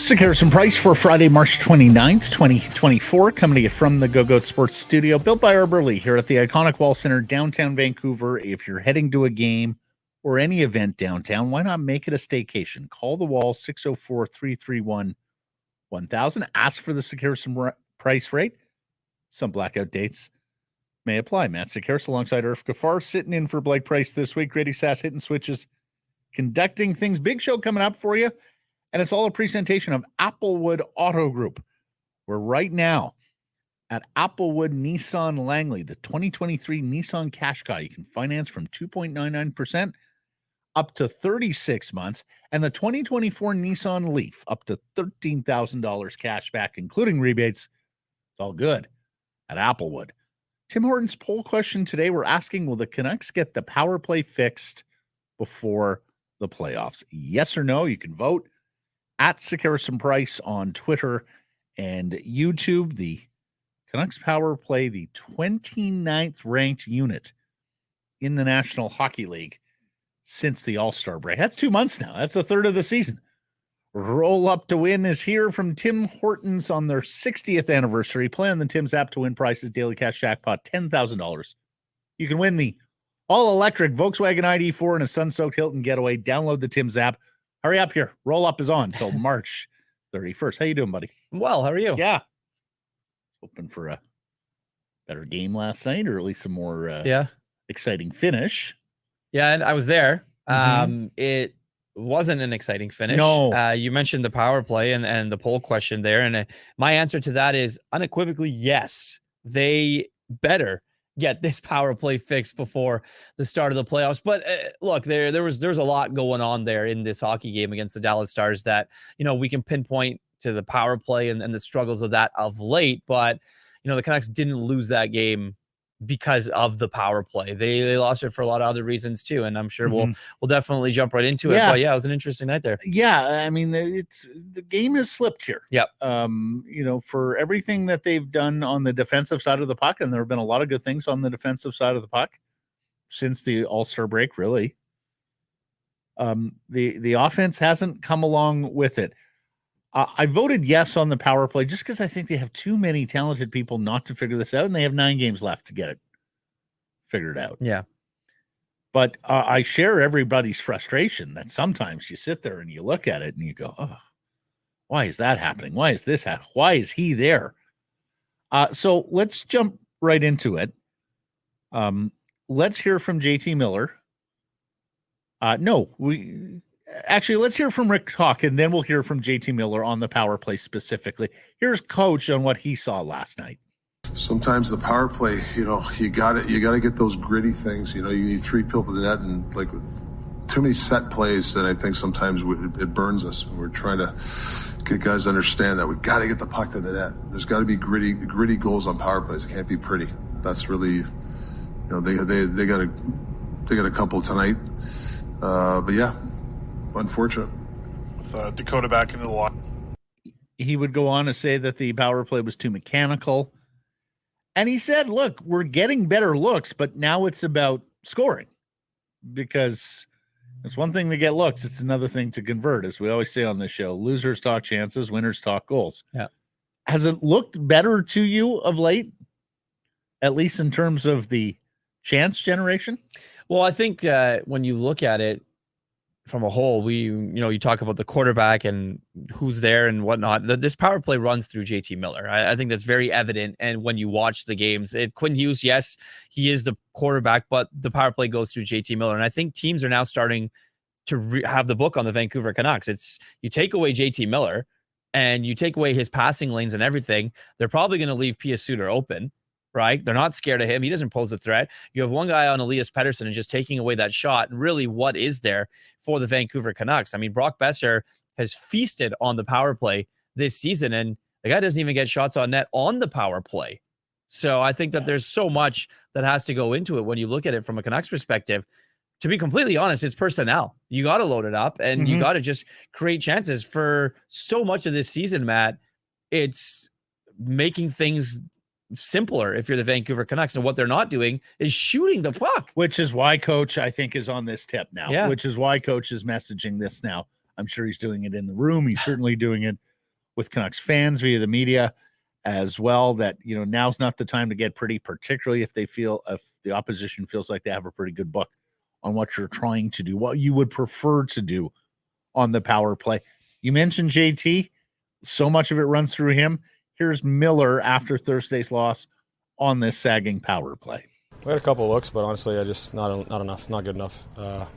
Sekeres Price for Friday, March 29th, 2024, coming to you from the Go-Goat Sports Studio, built by our Burley here at the iconic Wall Center, downtown Vancouver. If you're heading to a game or any event downtown, why not make it a staycation? Call the Wall, 604-331-1000. Ask for the Sekeres Price rate. Some blackout dates may apply. Matt Sekeres alongside Irf Gaffar sitting in for Blake Price this week. Grady Sass hitting switches, conducting things. Big show coming up for you. And it's all a presentation of Applewood Auto Group. We're right now at Applewood Nissan Langley, the 2023 Nissan Qashqai. You can finance from 2.99% up to 36 months. And the 2024 Nissan Leaf up to $13,000 cash back, including rebates. It's all good at Applewood. Tim Horton's poll question today, we're asking, will the Canucks get the power play fixed before the playoffs? Yes or no? You can vote at Sekeres Price on Twitter and YouTube. The Canucks power play, the 29th ranked unit in the National Hockey League since the All-Star break. That's 2 months now. That's a third of the season. Roll Up to Win is here from Tim Hortons on their 60th anniversary. Play on the Tim's app to win prizes. Daily cash jackpot, $10,000. You can win the all-electric Volkswagen ID4 and a sun-soaked Hilton getaway. Download the Tim's app. Hurry up here. Roll Up is on until March 31st. How you doing, buddy? Well, how are you? Yeah. Hoping for a better game last night, or at least a more exciting finish. Yeah, and I was there. It wasn't an exciting finish. No. You mentioned the power play and the poll question there, and my answer to that is unequivocally yes. They better get this power play fixed before the start of the playoffs. But look, there's a lot going on there in this hockey game against the Dallas Stars that, we can pinpoint to the power play and the struggles of that of late. But, the Canucks didn't lose that game because of the power play. They lost it for a lot of other reasons too. And I'm sure we'll definitely jump right into it. But yeah, it was an interesting night there. Yeah. I mean, the game has slipped here. Yep. For everything that they've done on the defensive side of the puck, and there have been a lot of good things on the defensive side of the puck since the All-Star break, really. The offense hasn't come along with it. I voted yes on the power play just because I think they have too many talented people not to figure this out, and they have 9 games left to get it figured out. Yeah. But I share everybody's frustration that sometimes you sit there and you look at it and you go, oh, why is that happening? Why is this happening? Why is he there? So let's jump right into it. Let's hear from JT Miller. Let's hear from Rick Hawk, and then we'll hear from JT Miller on the power play specifically. Here's Coach on what he saw last night. Sometimes the power play, you got to get those gritty things. You need 3 people to the net, and like too many set plays that I think sometimes it burns us. We're trying to get guys to understand that we got to get the puck to the net. There's got to be gritty goals on power plays. It can't be pretty. That's really, they got a couple tonight, but yeah. Unfortunate. With Dakota back into the line. He would go on to say that the power play was too mechanical. And he said, look, we're getting better looks, but now it's about scoring. Because it's one thing to get looks, it's another thing to convert, as we always say on this show. Losers talk chances, winners talk goals. Yeah. Has it looked better to you of late? At least in terms of the chance generation? Well, I think when you look at it, from a whole, you talk about the quarterback and who's there and whatnot. This power play runs through JT Miller. I think that's very evident. And when you watch the games, Quinn Hughes, yes, he is the quarterback, but the power play goes through JT Miller. And I think teams are now starting to have the book on the Vancouver Canucks. It's you take away JT Miller and you take away his passing lanes and everything, they're probably going to leave Pia Suter open. Right? They're not scared of him. He doesn't pose a threat. You have one guy on Elias Paterson and just taking away that shot. And really, what is there for the Vancouver Canucks? I mean, Brock Besser has feasted on the power play this season, and the guy doesn't even get shots on net on the power play. So I think that there's so much that has to go into it when you look at it from a Canucks perspective. To be completely honest, it's personnel. You got to load it up, and you got to just create chances. For so much of this season, Matt, it's making things simpler if you're the Vancouver Canucks, and what they're not doing is shooting the puck, which is why Coach, I think, is on this tip now. Yeah. Which is why Coach is messaging this now. I'm sure he's doing it in the room. He's certainly doing it with Canucks fans via the media as well, that, now's not the time to get pretty, particularly if the opposition feels like they have a pretty good book on what you're trying to do, what you would prefer to do on the power play. You mentioned JT. So much of it runs through him. Here's Miller after Thursday's loss on this sagging power play. We had a couple of looks, but honestly, I just not enough, not good enough. Not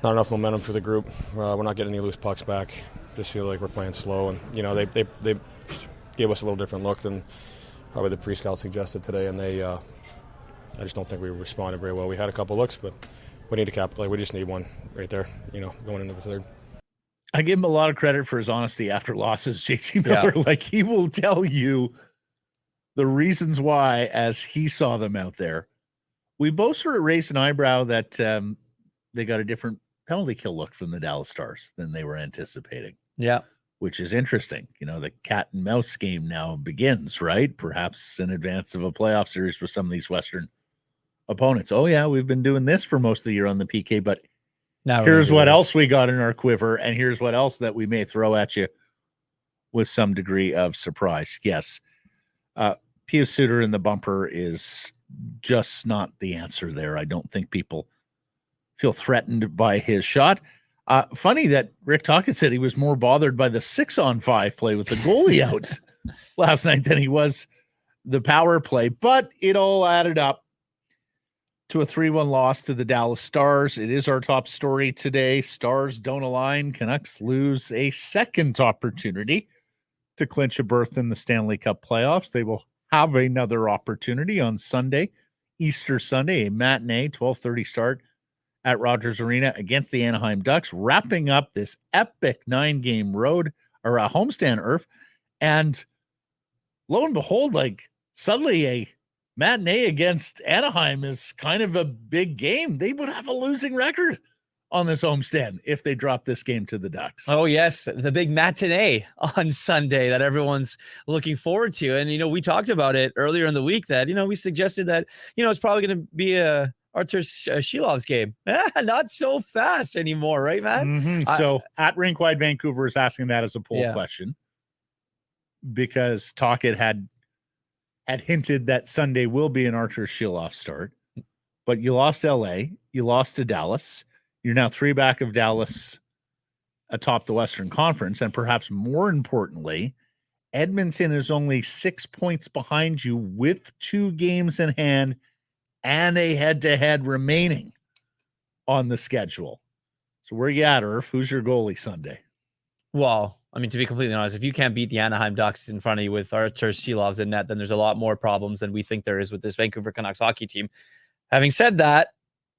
enough momentum for the group. We're not getting any loose pucks back. Just feel like we're playing slow, and they gave us a little different look than probably the pre-scout suggested today, and I just don't think we responded very well. We had a couple of looks, but we need to capitalize. We just need one right there, going into the third. I give him a lot of credit for his honesty after losses, JT Miller. Yeah. Like, he will tell you the reasons why as he saw them out there. We both sort of raised an eyebrow that they got a different penalty kill look from the Dallas Stars than they were anticipating. Yeah. Which is interesting. The cat and mouse game now begins, right? Perhaps in advance of a playoff series with some of these Western opponents. Oh, yeah, we've been doing this for most of the year on the PK, but now here's what else we got in our quiver, and here's what else that we may throw at you with some degree of surprise. Yes, Pius Suter in the bumper is just not the answer there. I don't think people feel threatened by his shot. Funny that Rick Tocchet said he was more bothered by the 6-on-5 play with the goalie out last night than he was the power play, but it all added up to a 3-1 loss to the Dallas Stars. It is our top story today. Stars don't align. Canucks lose a second opportunity to clinch a berth in the Stanley Cup playoffs. They will have another opportunity on Sunday, Easter Sunday, a matinee, 12:30 start at Rogers Arena against the Anaheim Ducks, wrapping up this epic 9-game road or a homestand, Irf. And lo and behold, suddenly a matinee against Anaheim is kind of a big game. They would have a losing record on this homestand if they drop this game to the Ducks. Oh, yes. The big matinee on Sunday that everyone's looking forward to. And, we talked about it earlier in the week that, we suggested that, it's probably going to be a Arturs Silovs game. Not so fast anymore, right, man? Mm-hmm. So at Rinkwide Vancouver is asking that as a poll question, because Tocchet had hinted that Sunday will be an Arturs Silovs start, but you lost LA, you lost to Dallas. You're now 3 back of Dallas atop the Western Conference, and perhaps more importantly, Edmonton is only 6 points behind you with 2 games in hand and a head-to-head remaining on the schedule. So where you at, Irf? Who's your goalie Sunday? Well, I mean, to be completely honest, if you can't beat the Anaheim Ducks in front of you with Arturs Silovs in net, then there's a lot more problems than we think there is with this Vancouver Canucks hockey team. Having said that,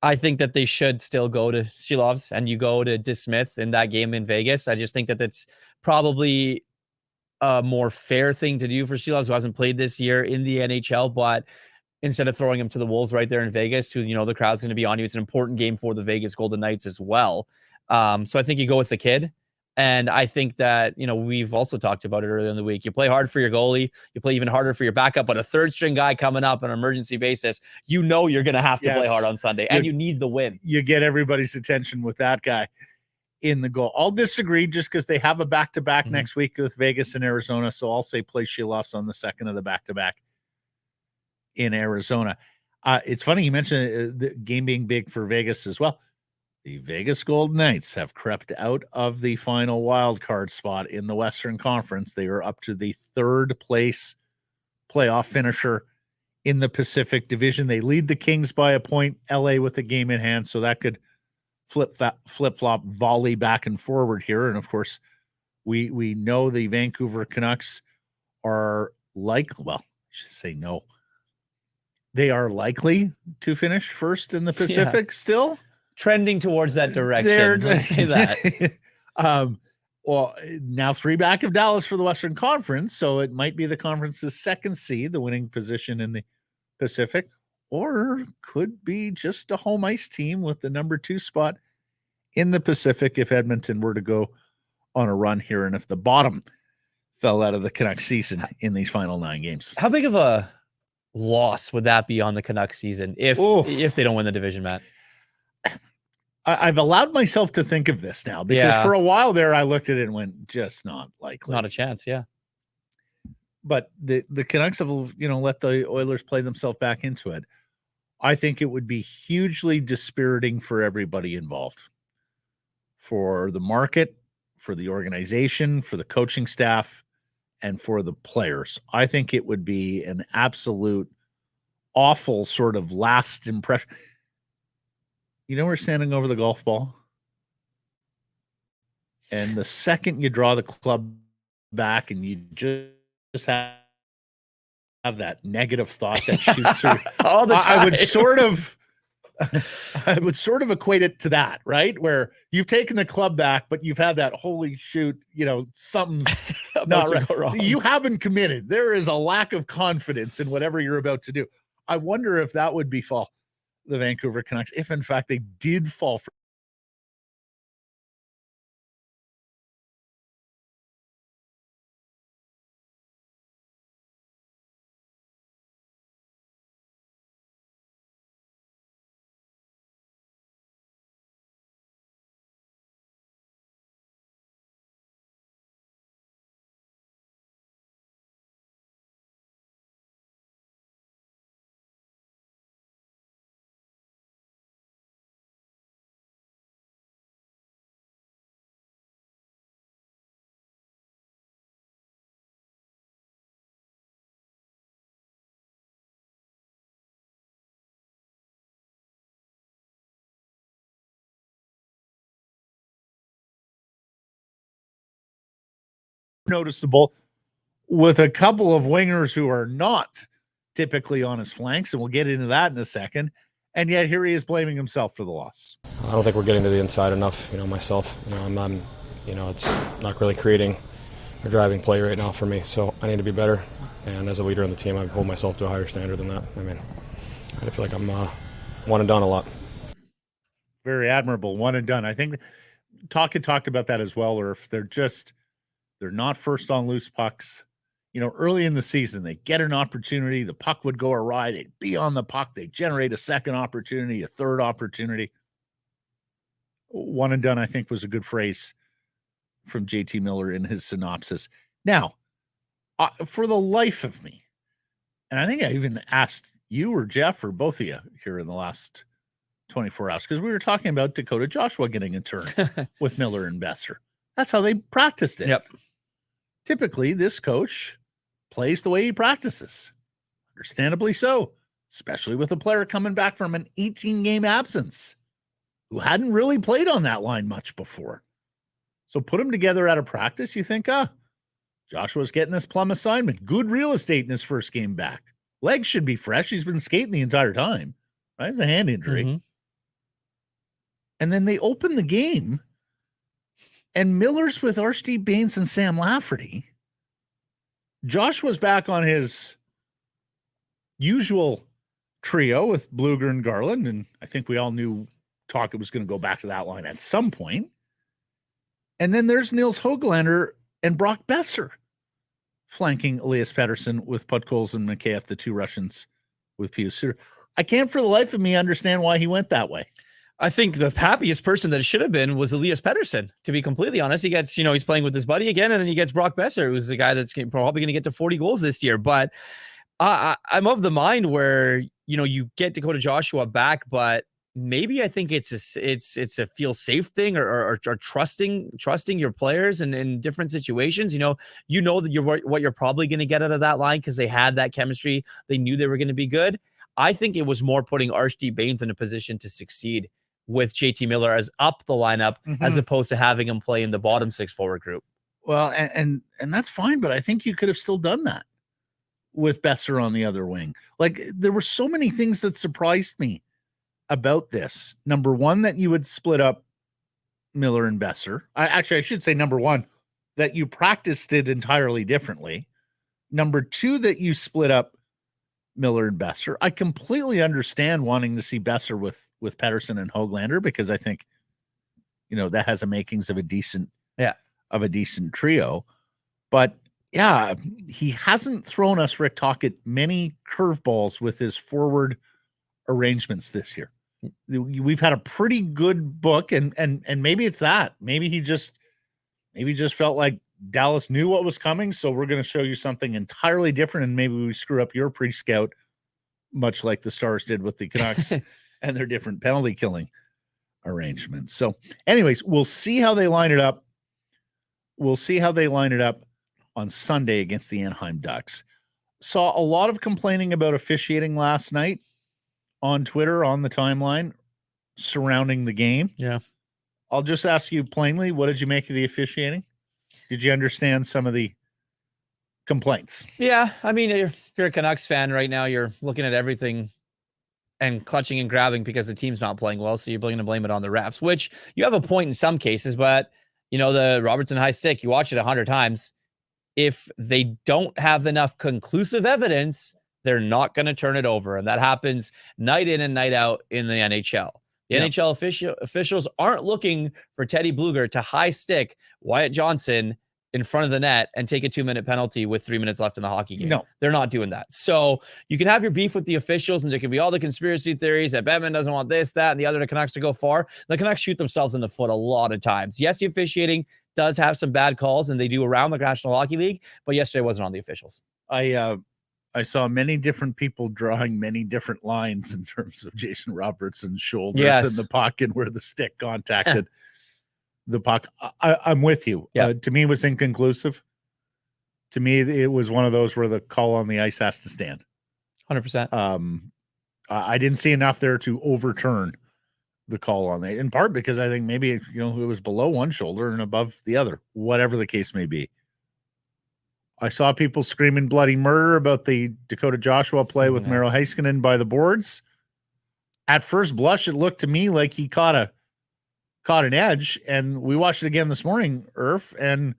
I think that they should still go to Silovs and you go to DeSmith in that game in Vegas. I just think that that's probably a more fair thing to do for Silovs, who hasn't played this year in the NHL, but instead of throwing him to the Wolves right there in Vegas, who, the crowd's going to be on you. It's an important game for the Vegas Golden Knights as well. So I think you go with the kid. And I think that, we've also talked about it earlier in the week. You play hard for your goalie. You play even harder for your backup. But a third-string guy coming up on an emergency basis, you're going to have to play hard on Sunday. And you need the win. You get everybody's attention with that guy in the goal. I'll disagree just because they have a back-to-back next week with Vegas and Arizona. So I'll say play Silovs on the second of the back-to-back in Arizona. It's funny you mentioned the game being big for Vegas as well. The Vegas Golden Knights have crept out of the final wild card spot in the Western Conference. They are up to the 3rd place playoff finisher in the Pacific Division. They lead the Kings by a point, LA with a game in hand, so that could flip-flop volley back and forward here. And, of course, we know the Vancouver Canucks are I should say no. They are likely to finish first in the Pacific still. Trending towards that direction. Let's say that. Well, now 3 back of Dallas for the Western Conference, so it might be the conference's second seed, the winning position in the Pacific, or could be just a home ice team with the number 2 spot in the Pacific if Edmonton were to go on a run here and if the bottom fell out of the Canucks season in these final 9 games. How big of a loss would that be on the Canucks season if they don't win the division, Matt? I've allowed myself to think of this now because for a while there, I looked at it and went, just not likely. Not a chance. Yeah. But the Canucks have, let the Oilers play themselves back into it. I think it would be hugely dispiriting for everybody involved, for the market, for the organization, for the coaching staff, and for the players. I think it would be an absolute awful sort of last impression. We're standing over the golf ball, and the second you draw the club back and you just have that negative thought that shoots through all the time. I would sort of equate it to that, right? Where you've taken the club back, but you've had that holy shoot, something's not right. You haven't committed. There is a lack of confidence in whatever you're about to do. I wonder if that would befall the Vancouver Canucks, if in fact they did fall for. Noticeable with a couple of wingers who are not typically on his flanks, and we'll get into that in a second. And yet here he is blaming himself for the loss. I don't think we're getting to the inside enough. Myself, I'm it's not really creating or driving play right now for me. So I need to be better. And as a leader on the team, I hold myself to a higher standard than that. I feel like I'm one and done a lot. Very admirable, one and done. I think Talk talked about that as well, or if they're not first on loose pucks. Early in the season, they get an opportunity, the puck would go awry, they'd be on the puck, they generate a second opportunity, a third opportunity. One and done, I think, was a good phrase from JT Miller in his synopsis. Now, for the life of me, and I think I even asked you or Jeff or both of you here in the last 24 hours, because we were talking about Dakota Joshua getting a turn with Miller and Besser. That's how they practiced it. Yep. Typically, this coach plays the way he practices. Understandably so, especially with a player coming back from an 18-game absence who hadn't really played on that line much before. So put them together at a practice, you think, Joshua's getting this plum assignment. Good real estate in his first game back. Legs should be fresh. He's been skating the entire time. Right? It's a hand injury. Mm-hmm. And then they open the game, and Miller's with Archie Baines and Sam Lafferty. Joshua's back on his usual trio with Bluger and Garland, and I think we all knew it was going to go back to that line at some point. And then there's Nils Höglander and Brock Besser flanking Elias Patterson with Podkolzin and Mikheyev, the two Russians with Pius Suter. I can't for the life of me understand why he went that way. I think the happiest person that it should have been was Elias Patterson, to be completely honest. He gets, he's playing with his buddy again, and then he gets Brock Besser, who's the guy that's probably going to get to 40 goals this year. But I'm of the mind where, you get Dakota Joshua back, but maybe I think it's a feel safe thing or trusting your players in different situations. That what you're probably going to get out of that line because they had that chemistry. They knew they were going to be good. I think it was more putting Archie Baines in a position to succeed with JT Miller as up the lineup, as opposed to having him play in the bottom six forward group. Well, and that's fine, but I think you could have still done that with Besser on the other wing. Like, there were so many things that surprised me about this. Number one, that you would split up Miller and Besser. I should say number one, that you practiced it entirely differently. Number two, that you split up Miller and Besser. I completely understand wanting to see Besser with Patterson and Höglander, because I think, that has the makings of a decent trio. But yeah, he hasn't thrown us, Rick Tocchet, many curveballs with his forward arrangements this year. we've had a pretty good book, and maybe it's that. Maybe he just felt like Dallas knew what was coming, so we're going to show you something entirely different, and maybe we screw up your pre-scout, much like the Stars did with the Canucks and their different penalty killing arrangements. So, anyways, we'll see how they line it up. We'll see how they line it up on Sunday against the Anaheim Ducks. Saw a lot of complaining about officiating last night on Twitter, on the timeline surrounding the game. Yeah. I'll just ask you plainly, what did you make of the officiating? Did you understand some of the complaints? Yeah. I mean, if you're a Canucks fan right now, you're looking at everything and clutching and grabbing because the team's not playing well. So you're going to blame it on the refs, which you have a point in some cases, but the Robertson high stick, you watch it 100 times. If they don't have enough conclusive evidence, they're not going to turn it over. And that happens night in and night out in the NHL. The NHL officials aren't looking for Teddy Bluger to high stick Wyatt Johnson in front of the net and take a 2-minute penalty with 3 minutes left in the hockey game. No, they're not doing that. So you can have your beef with the officials, and there can be all the conspiracy theories that Bettman doesn't want this, that, and the other Canucks to go far. The Canucks shoot themselves in the foot a lot of times. Yes, the officiating does have some bad calls, and they do around the National Hockey League, but yesterday wasn't on the officials. I saw many different people drawing many different lines in terms of Jason Robertson's shoulders and the puck and where the stick contacted the puck. I'm with you. Yeah. To me, it was inconclusive. To me, it was one of those where the call on the ice has to stand. 100%. I didn't see enough there to overturn the call on it, in part because I think maybe it was below one shoulder and above the other, whatever the case may be. I saw people screaming bloody murder about the Dakota Joshua play with Miro Heiskanen by the boards. At first blush, it looked to me like he caught an edge, and we watched it again this morning, Irf, and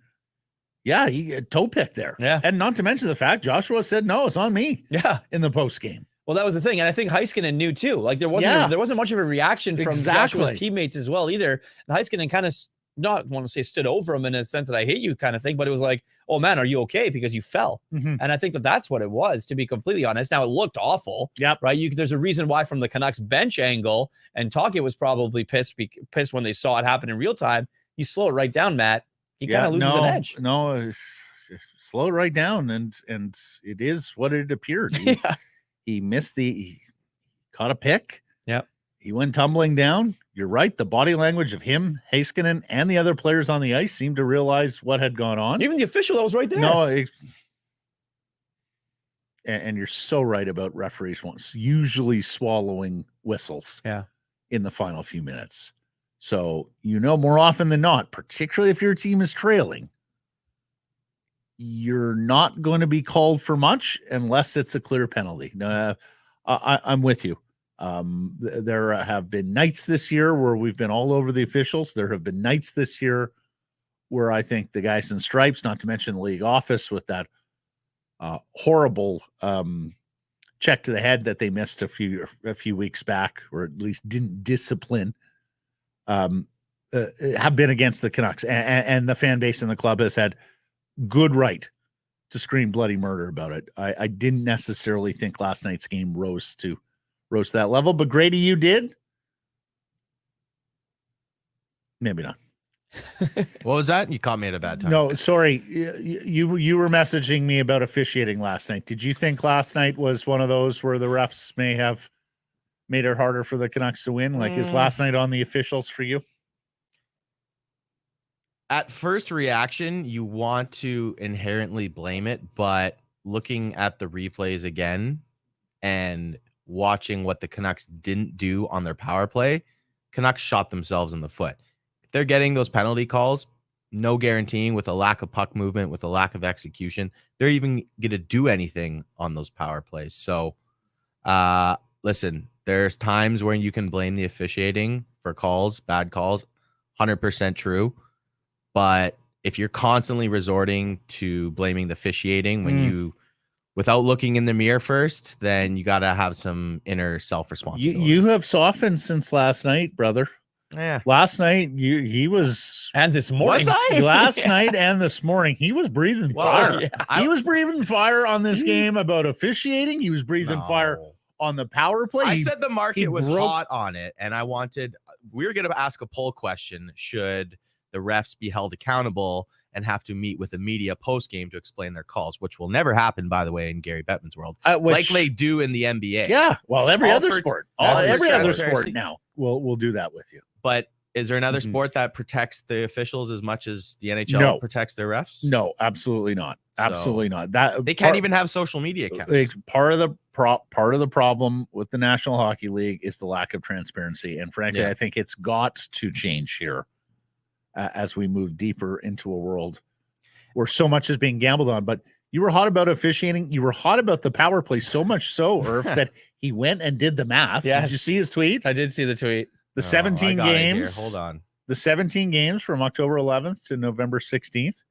he had toe pick there. Yeah. And not to mention the fact Joshua said, no, it's on me. Yeah. In the post game. Well, that was the thing. And I think Heiskanen knew too. Like there wasn't much of a reaction from Joshua's teammates as well either. And Heiskanen kind of, not want to say stood over him in a sense that I hate you kind of thing, but it was like, oh man, are you okay? Because you fell. Mm-hmm. And I think that's what it was, to be completely honest. Now it looked awful. Yep. Right. There's a reason why from the Canucks bench angle, and Tocchet was probably pissed when they saw it happen in real time. You slow it right down, Matt. He kind of loses an edge. No, slow it right down. And it is what it appeared. He missed he caught a pick. Yep. He went tumbling down. You're right. The body language of him, Heiskanen, and the other players on the ice seemed to realize what had gone on. Even the official that was right there. No, and you're so right about referees usually swallowing whistles in the final few minutes. So, more often than not, particularly if your team is trailing, you're not going to be called for much unless it's a clear penalty. I'm with you. There have been nights this year where we've been all over the officials. There have been nights this year where I think the guys in stripes, not to mention the league office with that horrible check to the head that they missed a few weeks back, or at least didn't discipline, have been against the Canucks, and the fan base in the club has had good right to scream bloody murder about it. I didn't necessarily think last night's game rose to that level, but Grady, you did. Maybe not. What was that? You caught me at a bad time. No, sorry. You were messaging me about officiating last night. Did you think last night was one of those where the refs may have made it harder for the Canucks to win? Like, is last night on the officials for you? At first reaction, you want to inherently blame it, but looking at the replays again and watching what the Canucks didn't do on their power play, Canucks shot themselves in the foot. If they're getting those penalty calls, no guaranteeing, with a lack of puck movement, with a lack of execution, they're even going to do anything on those power plays. So, listen, there's times when you can blame the officiating for calls, bad calls, 100% true. But if you're constantly resorting to blaming the officiating when you, without looking in the mirror first, then you got to have some inner self-responsibility. You have softened since last night, brother. Yeah. Last night, he was... And this morning. Was I? Last night and this morning, he was breathing fire. Yeah. He was breathing fire on this game about officiating. He was breathing fire on the power play. I said the market was broke- hot on it, and we were going to ask a poll question: should the refs be held accountable and have to meet with the media post game to explain their calls, which will never happen, by the way, in Gary Bettman's world, like they do in the NBA. Yeah, well, every All other for- sport, all for every other transparency. sport now will do that with you. But is there another Mhm. sport that protects the officials as much as the NHL No. protects their refs? No, absolutely not. So, Absolutely not. That They can't even have social media accounts. It's part of the problem with the National Hockey League is the lack of transparency, and frankly, Yeah. I think it's got to change here as we move deeper into a world where so much is being gambled on. But you were hot about officiating. You were hot about the power play so much so, Irf, that he went and did the math. Yes. Did you see his tweet? I did see the tweet. The Oh, 17 I got it here. games. Hold on. The 17 games from October 11th to November 16th,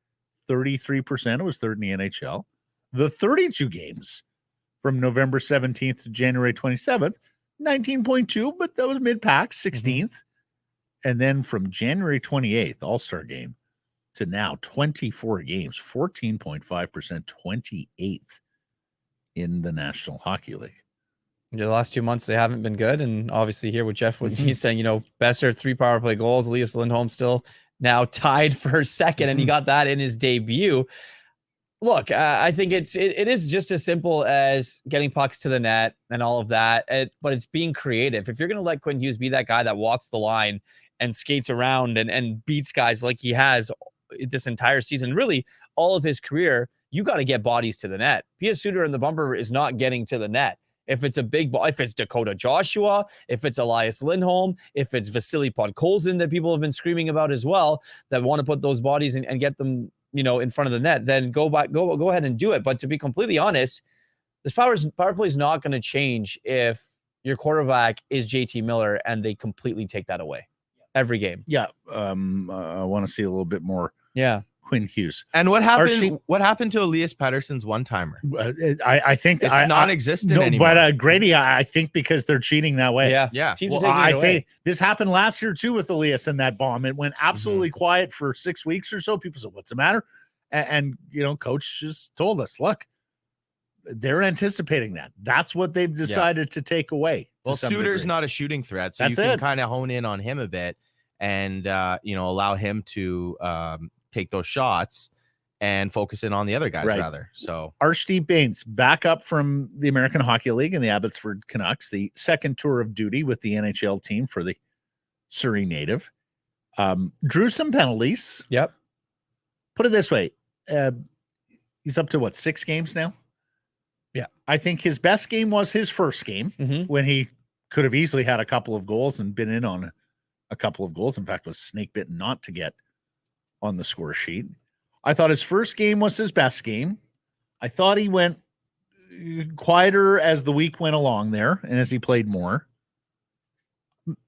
33% was third in the NHL. The 32 games from November 17th to January 27th, 19.2, but that was mid-pack, 16th. And then from January 28th, All-Star game, to now 24 games, 14.5%, 28th in the National Hockey League. The last 2 months, they haven't been good. And obviously here with Jeff, what he's saying, Besser, 3 power play goals. Elias Lindholm still now tied for second, and he got that in his debut. Look, I think it is just as simple as getting pucks to the net and all of that, but it's being creative. If you're going to let Quinn Hughes be that guy that walks the line and skates around and beats guys like he has this entire season, really all of his career, you got to get bodies to the net. Pia Suter and the bumper is not getting to the net. If it's a big ball, if it's Dakota Joshua, if it's Elias Lindholm, if it's Vasily Podkolzin that people have been screaming about as well, that want to put those bodies and get them, in front of the net, then go ahead and do it. But to be completely honest, this power play is not going to change if your quarterback is JT Miller and they completely take that away every game. Yeah, I want to see a little bit more. Yeah. Quinn Hughes. And what happened? What happened to Elias Patterson's one-timer? I think It's non-existent anymore. But Grady, I think because they're cheating that way. Yeah. Teams Well, are taking it I away. think this happened last year too with Elias and that bomb. It went absolutely quiet for 6 weeks or so. People said, "What's the matter?" And coach just told us, "Look, they're anticipating that. That's what they've decided to take away." Well, Suter's not a shooting threat, so That's you can it. kind of hone in on him a bit and allow him to take those shots and focus in on the other guys Right. rather. So Arturs Baines back up from the American Hockey League and the Abbotsford Canucks, the second tour of duty with the NHL team for the Surrey native. Drew some penalties. Yep. Put it this way. He's up to 6 games now? Yeah. I think his best game was his first game when he could have easily had a couple of goals and been in on a couple of goals. In fact, was snake bitten not to get on the score sheet. I thought his first game was his best game. I thought he went quieter as the week went along there and as he played more.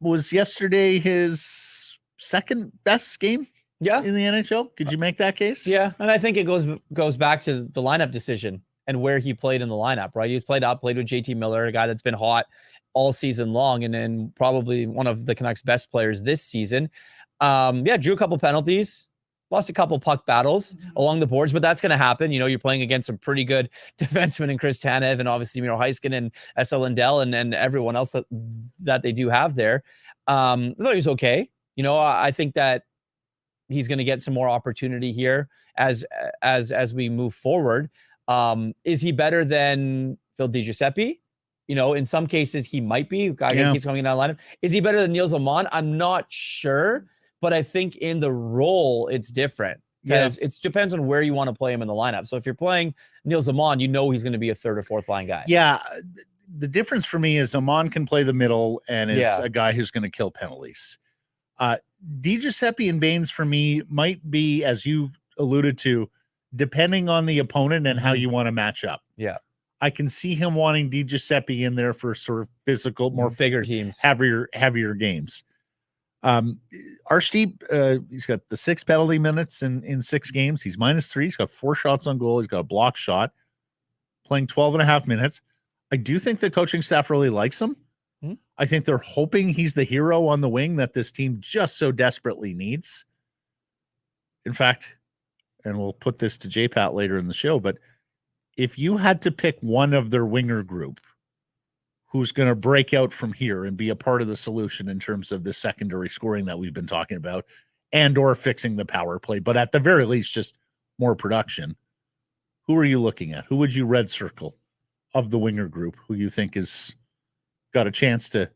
Was yesterday his second best game in the NHL? Could you make that case? Yeah, and I think it goes back to the lineup decision and where he played in the lineup, right? He's played with JT Miller, a guy that's been hot all season long and probably one of the Canucks' best players this season. Drew a couple penalties. Lost a couple puck battles along the boards, but that's going to happen. You're playing against some pretty good defensemen in Chris Tanev and obviously, Heiskanen and Esa Lindell and everyone else that they do have there. I thought he was okay. I think that he's going to get some more opportunity here as we move forward. Is he better than Phil DiGiuseppe? In some cases he might be. Guy keeps coming down the lineup. Is he better than Niels Amon? I'm not sure. But I think in the role, it's different because it depends on where you want to play him in the lineup. So if you're playing Niels Amon, he's going to be a third or fourth line guy. Yeah. The difference for me is Amon can play the middle and is a guy who's going to kill penalties. DiGiuseppe and Baines for me might be, as you alluded to, depending on the opponent and how you want to match up. Yeah. I can see him wanting DiGiuseppe in there for sort of physical, more bigger teams, heavier games. Arturs, he's got the 6 penalty minutes in 6 games. He's -3. He's got 4 shots on goal. He's got a block shot, playing 12.5 minutes. I do think the coaching staff really likes him. I think they're hoping he's the hero on the wing that this team just so desperately needs. In fact, and we'll put this to J-Pat later in the show, but if you had to pick one of their winger group, who's going to break out from here and be a part of the solution in terms of the secondary scoring that we've been talking about and or fixing the power play, but at the very least, just more production. Who are you looking at? Who would you red circle of the winger group who you think has got a chance to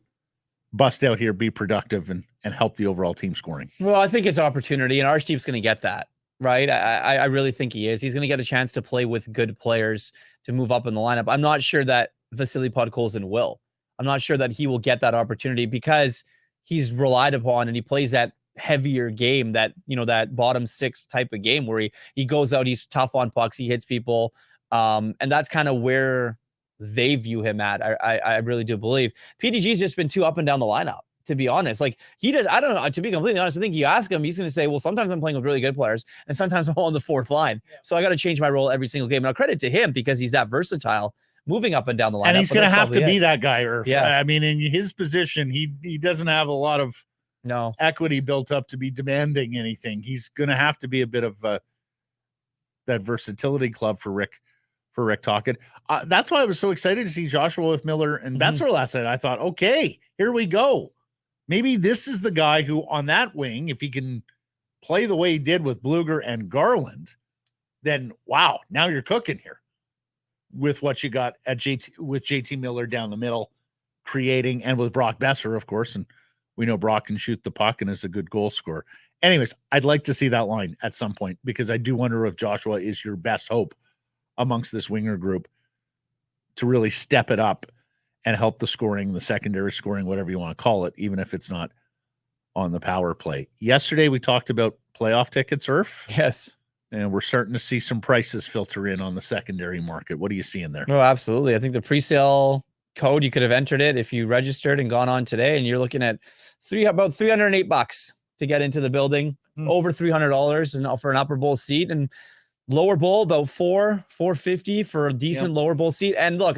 bust out here, be productive, and help the overall team scoring? Well, I think it's opportunity, and Archdeep's going to get that, right? I really think he is. He's going to get a chance to play with good players to move up in the lineup. I'm not sure that Vasily Podkolzin will. I'm not sure that he will get that opportunity because he's relied upon and he plays that heavier game, that, you know, that bottom six type of game where he goes out, he's tough on pucks, he hits people. And that's kind of where they view him at. I really do believe PDG's just been too up and down the lineup, to be honest. Like, he does, I don't know, to be completely honest, I think you ask him, he's going to say, well, sometimes I'm playing with really good players and sometimes I'm on the fourth line. So I got to change my role every single game. Now, credit to him because he's that versatile, moving up and down the lineup. And he's going to have to be that guy, Irf. Yeah. I mean, in his position, he doesn't have a lot of equity built up to be demanding anything. He's going to have to be a bit of that versatility club for Rick Tocchet. That's why I was so excited to see Joshua with Miller and Besser last night. I thought, okay, here we go. Maybe this is the guy who on that wing, if he can play the way he did with Bluger and Garland, then wow, now you're cooking here with what you got at JT Miller down the middle, creating, and with Brock Besser, of course. And we know Brock can shoot the puck and is a good goal scorer. Anyways, I'd like to see that line at some point because I do wonder if Joshua is your best hope amongst this winger group to really step it up and help the scoring, the secondary scoring, whatever you want to call it, even if it's not on the power play. Yesterday, we talked about playoff tickets, Irf. Yes. And we're starting to see some prices filter in on the secondary market. What are you seeing there? No, absolutely. I think the presale code, you could have entered it if you registered and gone on today, and you're looking at about $308 to get into the building, over $300 and for an upper bowl seat, and lower bowl about $450 for a decent lower bowl seat. And look,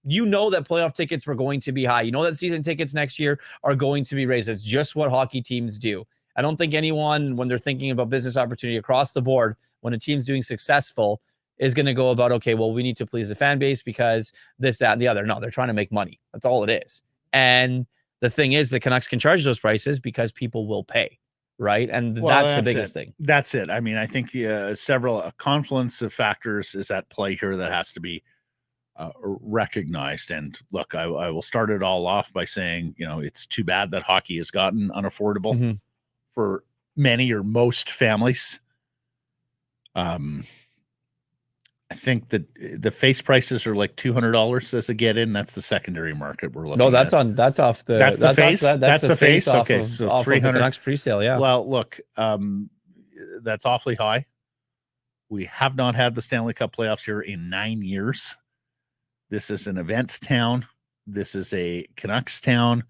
you know that playoff tickets were going to be high. You know that season tickets next year are going to be raised. It's just what hockey teams do. I don't think anyone, when they're thinking about business opportunity across the board, when a team's doing successful, is going to go about, okay, well, we need to please the fan base because this, that, and the other. No, they're trying to make money. That's all it is. And the thing is, the Canucks can charge those prices because people will pay, right? And that's the biggest thing. That's it. I mean, I think a confluence of factors is at play here that has to be recognized. And look, I will start it all off by saying, you know, it's too bad that hockey has gotten unaffordable for many or most families. I think that the face prices are like $200 as a get in. That's the secondary market we're looking No, that's at. that's off the that's the face. That's the face. Okay, of, so off 300 of the Canucks presale. Yeah. Well, look, that's awfully high. We have not had the Stanley Cup playoffs here in 9 years. This is an events town. This is a Canucks town.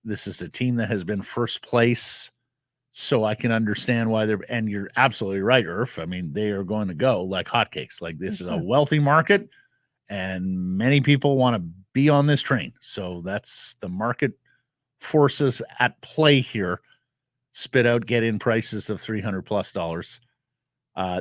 This is a team that has been first place. So I can understand why and you're absolutely right, Irf. I mean, they are going to go like hotcakes. Like, this is a wealthy market and many people want to be on this train. So that's the market forces at play here. Spit out get in prices of $300+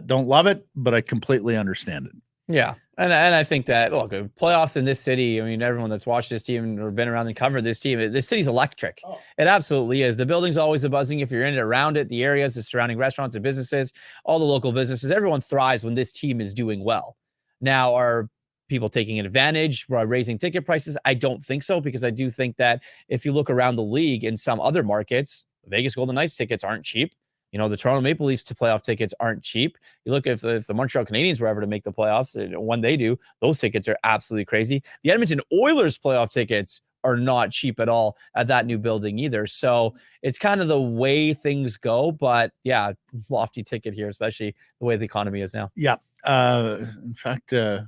Don't love it, but I completely understand it. Yeah. And I think that, look, playoffs in this city, I mean, everyone that's watched this team or been around and covered this team, this city's electric. Oh. It absolutely is. The building's always a buzzing if you're in it, around it, the areas, the surrounding restaurants and businesses, all the local businesses, everyone thrives when this team is doing well. Now, are people taking advantage by raising ticket prices? I don't think so, because I do think that if you look around the league in some other markets, Vegas Golden Knights tickets aren't cheap. You know, the Toronto Maple Leafs to playoff tickets aren't cheap. You look, if the Montreal Canadiens were ever to make the playoffs, when they do, those tickets are absolutely crazy. The Edmonton Oilers playoff tickets are not cheap at all at that new building either. So it's kind of the way things go. But yeah, lofty ticket here, especially the way the economy is now. Yeah. In fact, Golden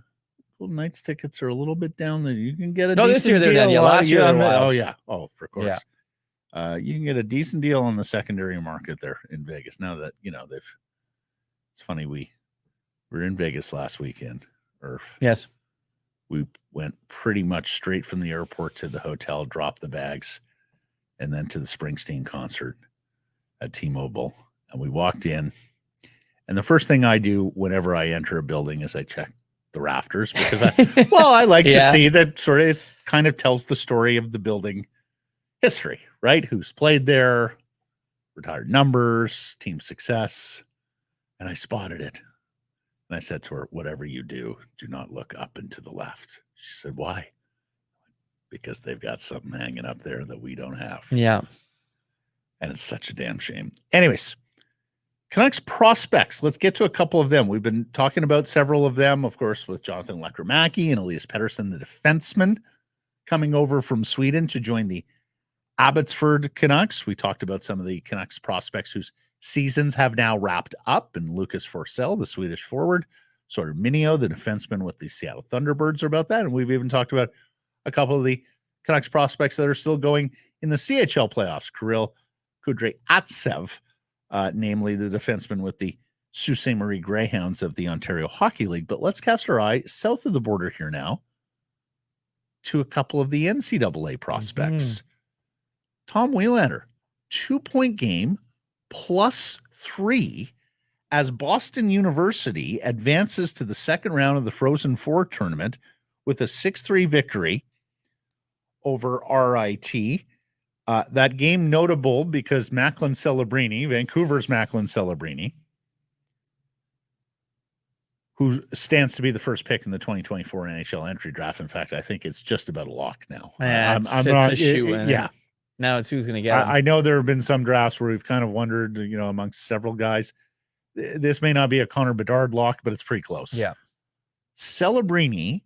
Knights tickets are a little bit down there. You can get a decent this year they're deal. down. Yeah, last year. Oh, yeah. Oh, for course. Yeah. You can get a decent deal on the secondary market there in Vegas. Now that, you know, it's funny. We were in Vegas last weekend. Irf. Yes. We went pretty much straight from the airport to the hotel, dropped the bags, and then to the Springsteen concert at T-Mobile. And we walked in, and the first thing I do whenever I enter a building is I check the rafters because I like to Yeah. see that sort of, it kind of tells the story of the building history, right? Who's played there, retired numbers, team success. And I spotted it. And I said to her, whatever you do, do not look up and to the left. She said, why? Because they've got something hanging up there that we don't have. Yeah. And it's such a damn shame. Anyways, Canucks prospects. Let's get to a couple of them. We've been talking about several of them, of course, with Jonathan Lekkerimäki and Elias Paterson, the defenseman, coming over from Sweden to join the Abbotsford Canucks. We talked about some of the Canucks prospects whose seasons have now wrapped up, and Lucas Forsell, the Swedish forward, sort of Minio, the defenseman with the Seattle Thunderbirds, are about that. And we've even talked about a couple of the Canucks prospects that are still going in the CHL playoffs. Kirill Kudryavtsev, namely the defenseman with the Sault Ste. Marie Greyhounds of the Ontario Hockey League. But let's cast our eye south of the border here now to a couple of the NCAA prospects. Tom Wielander, 2-point game, +3 as Boston University advances to the second round of the Frozen Four tournament with a 6-3 victory over RIT. That game notable because Macklin Celebrini, Vancouver's Macklin Celebrini, who stands to be the first pick in the 2024 NHL entry draft. In fact, I think it's just about a lock now. Yeah, I'm not, a shoe. yeah. Now it's who's going to get him. I know there have been some drafts where we've kind of wondered, amongst several guys, this may not be a Connor Bedard lock, but it's pretty close. Yeah. Celebrini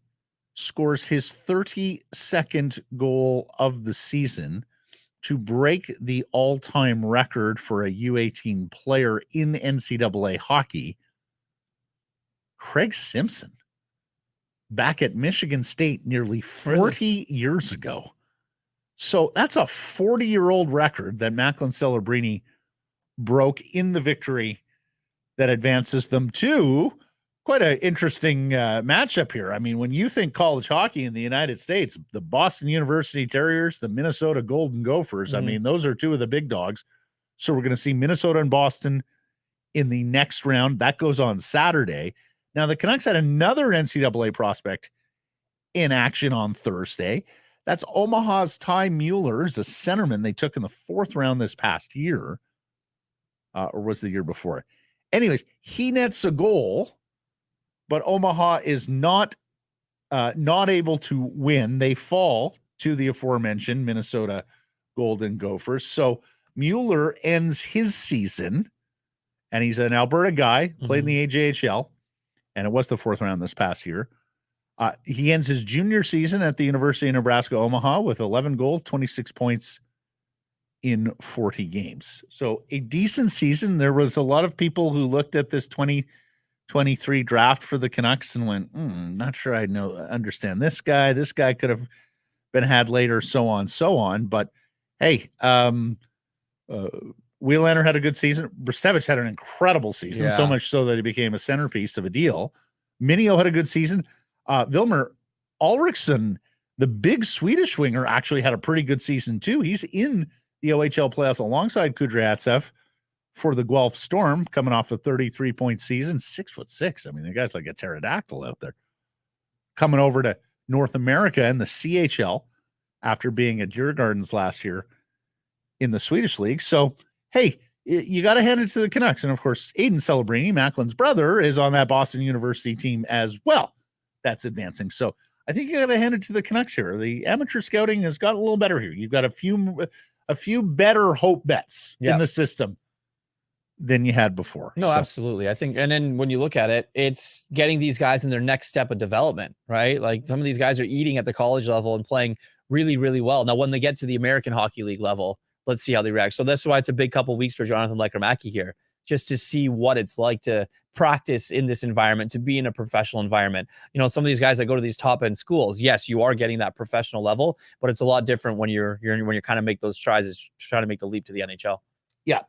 scores his 32nd goal of the season to break the all-time record for a U18 player in NCAA hockey. Craig Simpson, back at Michigan State nearly 40 years ago. So that's a 40-year-old record that Macklin Celebrini broke in the victory that advances them to quite an interesting matchup here. I mean, when you think college hockey in the United States, the Boston University Terriers, the Minnesota Golden Gophers, I mean, those are two of the big dogs. So we're going to see Minnesota and Boston in the next round. That goes on Saturday. Now, the Canucks had another NCAA prospect in action on Thursday. That's Omaha's Ty Mueller, a centerman they took in the 4th round this past year, or was the year before. Anyways, he nets a goal, but Omaha is not able to win. They fall to the aforementioned Minnesota Golden Gophers. So Mueller ends his season, and he's an Alberta guy, played in the AJHL, and it was the 4th round this past year. He ends his junior season at the University of Nebraska, Omaha, with 11 goals, 26 points in 40 games. So a decent season. There was a lot of people who looked at this 2023 draft for the Canucks and went, not sure I understand this guy. This guy could have been had later, so on. But hey, Wielander had a good season. Brstevich had an incredible season, so much so that he became a centerpiece of a deal. Minio had a good season. Vilmer Ulriksson, the big Swedish winger, actually had a pretty good season too. He's in the OHL playoffs alongside Kudryavtsev for the Guelph Storm, coming off a 33-point season, 6'6". I mean, the guy's like a pterodactyl out there. Coming over to North America and the CHL after being at Djurgårdens last year in the Swedish league. So, hey, you got to hand it to the Canucks. And of course, Aiden Celebrini, Macklin's brother, is on that Boston University team as well. That's advancing. So I think you got to hand it to the Canucks here. The amateur scouting has got a little better here. You've got a few better hope bets in the system than you had before. No, absolutely. I think, and then when you look at it, it's getting these guys in their next step of development, right? Like some of these guys are eating at the college level and playing really, really well. Now, when they get to the American Hockey League level, let's see how they react. So that's why it's a big couple of weeks for Jonathan Lekkerimäki here, just to see what it's like to practice in this environment, to be in a professional environment. You know, some of these guys that go to these top end schools, yes, you are getting that professional level, but it's a lot different when you're kind of make those strides, trying to make the leap to the NHL. Yeah.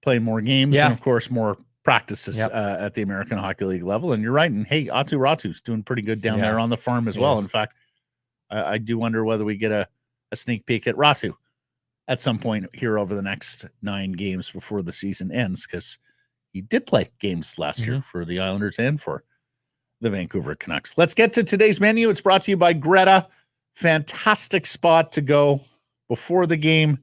Playing more games and of course more practices at the American Hockey League level. And you're right. And hey, Aatu Ratu's doing pretty good down there on the farm as well. In fact, I do wonder whether we get a sneak peek at Ratu at some point here over the next 9 games before the season ends, because he did play games last year for the Islanders and for the Vancouver Canucks. Let's get to today's menu. It's brought to you by Greta. Fantastic spot to go before the game,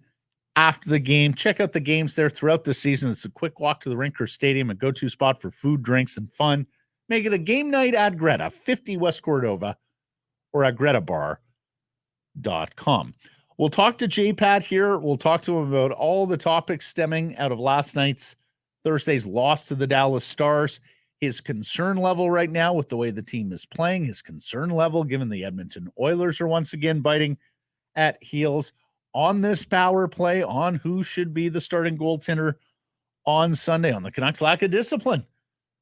after the game. Check out the games there throughout the season. It's a quick walk to the rink or stadium, a go-to spot for food, drinks, and fun. Make it a game night at Greta, 50 West Cordova, or at gretabar.com. We'll talk to J-Pat here. We'll talk to him about all the topics stemming out of last night's Thursday's loss to the Dallas Stars, his concern level right now with the way the team is playing, his concern level given the Edmonton Oilers are once again biting at heels on this power play, on who should be the starting goaltender on Sunday, on the Canucks' lack of discipline,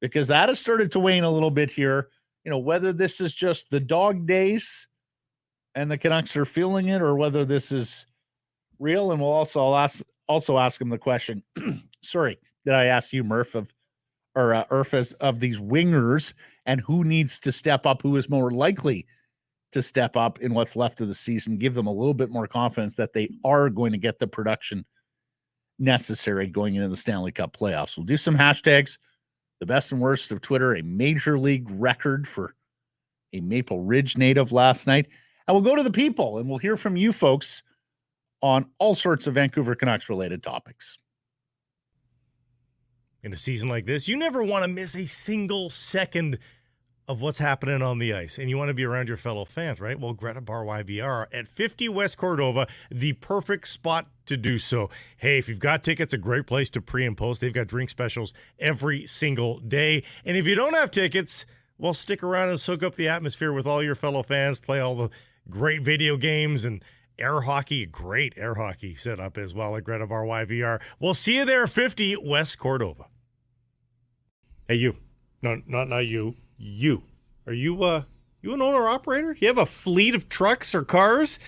because that has started to wane a little bit here. You know, whether this is just the dog days and the Canucks are feeling it, or whether this is real. And we'll also ask him the question. Sorry, that I asked you, Murph, of these wingers, and who needs to step up, who is more likely to step up in what's left of the season, give them a little bit more confidence that they are going to get the production necessary going into the Stanley Cup playoffs. We'll do some hashtags, the best and worst of Twitter, a major league record for a Maple Ridge native last night. And we'll go to the people, and we'll hear from you folks on all sorts of Vancouver Canucks related topics. In a season like this, you never want to miss a single second of what's happening on the ice, and you want to be around your fellow fans, right? Well, Greta Bar YVR at 50 West Cordova, the perfect spot to do so. Hey, if you've got tickets, a great place to pre and post. They've got drink specials every single day. And if you don't have tickets, well, stick around and soak up the atmosphere with all your fellow fans, play all the great video games and air hockey, great air hockey setup as well at Greta Bar YVR. We'll see you there, 50 West Cordova. Hey, you. No, not you. You. Are you an owner-operator? You have a fleet of trucks or cars?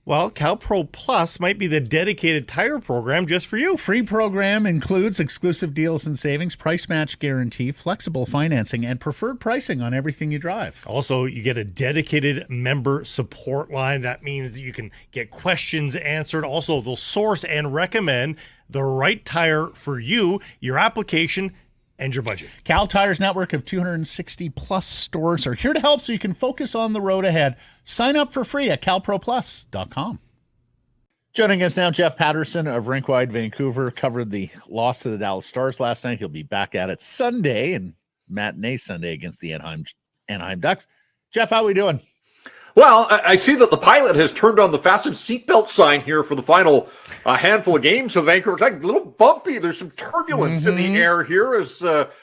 Well, CalPro Plus might be the dedicated tire program just for you. Free program includes exclusive deals and savings, price match guarantee, flexible financing, and preferred pricing on everything you drive. Also, you get a dedicated member support line. That means that you can get questions answered. Also, they'll source and recommend the right tire for you, your application, and your budget. Cal Tire's network of 260 plus stores are here to help so you can focus on the road ahead. Sign up for free at calproplus.com. Joining us now, Jeff Patterson of Rinkwide Vancouver, covered the loss to the Dallas Stars last night. He'll be back at it Sunday and matinee Sunday against the Anaheim Ducks. Jeff, how are we doing? Well, I see that the pilot has turned on the fasten seatbelt sign here for the final handful of games of Vancouver. Like a little bumpy. There's some turbulence in the air here as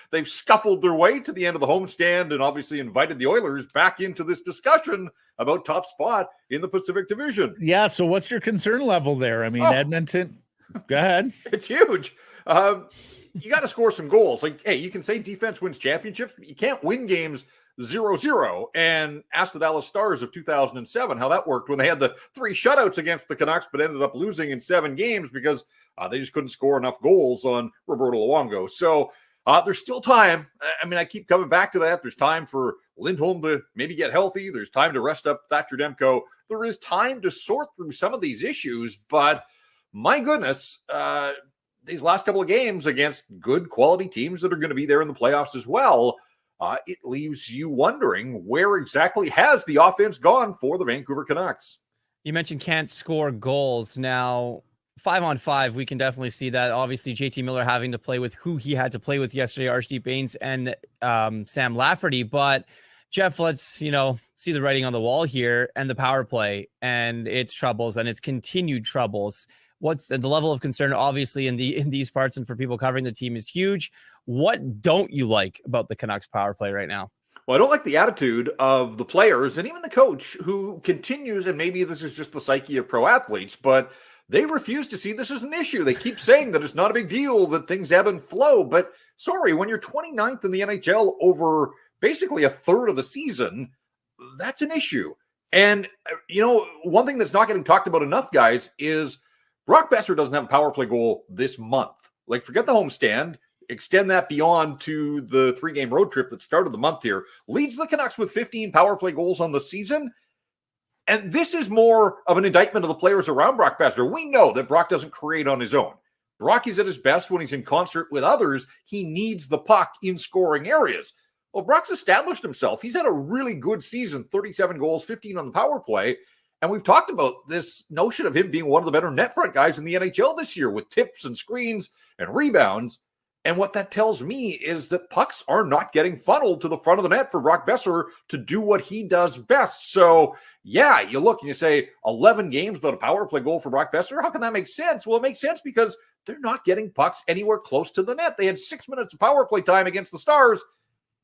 they've scuffled their way to the end of the homestand and obviously invited the Oilers back into this discussion about top spot in the Pacific Division. Yeah, so what's your concern level there? I mean, Edmonton, go ahead. It's huge. You got to score some goals. Like, hey, you can say defense wins championships, but you can't win games 0-0, and ask the Dallas Stars of 2007 how that worked when they had the 3 shutouts against the Canucks but ended up losing in 7 games because they just couldn't score enough goals on Roberto Luongo. So there's still time. I mean, I keep coming back to that. There's time for Lindholm to maybe get healthy. There's time to rest up Thatcher Demko. There is time to sort through some of these issues, but my goodness, these last couple of games against good quality teams that are going to be there in the playoffs as well, it leaves you wondering where exactly has the offense gone for the Vancouver Canucks. You mentioned can't score goals. Now, 5-on-5, we can definitely see that. Obviously, JT Miller having to play with who he had to play with yesterday, Archie Baines and Sam Lafferty. But Jeff, let's see the writing on the wall here and the power play and its troubles and its continued troubles. What's the level of concern, obviously, in these parts and for people covering the team is huge. What don't you like about the Canucks power play right now? Well, I don't like the attitude of the players and even the coach who continues, and maybe this is just the psyche of pro athletes, but they refuse to see this as an issue. They keep saying that it's not a big deal, that things ebb and flow. But sorry, when you're 29th in the NHL over basically a third of the season, that's an issue. And, one thing that's not getting talked about enough, guys, is Brock Boeser doesn't have a power play goal this month. Like, forget the homestand. Extend that beyond to the 3-game road trip that started the month here. Leads the Canucks with 15 power play goals on the season. And this is more of an indictment of the players around Brock Boeser. We know that Brock doesn't create on his own. Brock is at his best when he's in concert with others. He needs the puck in scoring areas. Well, Brock's established himself. He's had a really good season, 37 goals, 15 on the power play. And we've talked about this notion of him being one of the better net front guys in the NHL this year with tips and screens and rebounds. And what that tells me is that pucks are not getting funneled to the front of the net for Brock Boeser to do what he does best. So, yeah, you look and you say 11 games without a power play goal for Brock Boeser. How can that make sense? Well, it makes sense because they're not getting pucks anywhere close to the net. They had 6 minutes of power play time against the Stars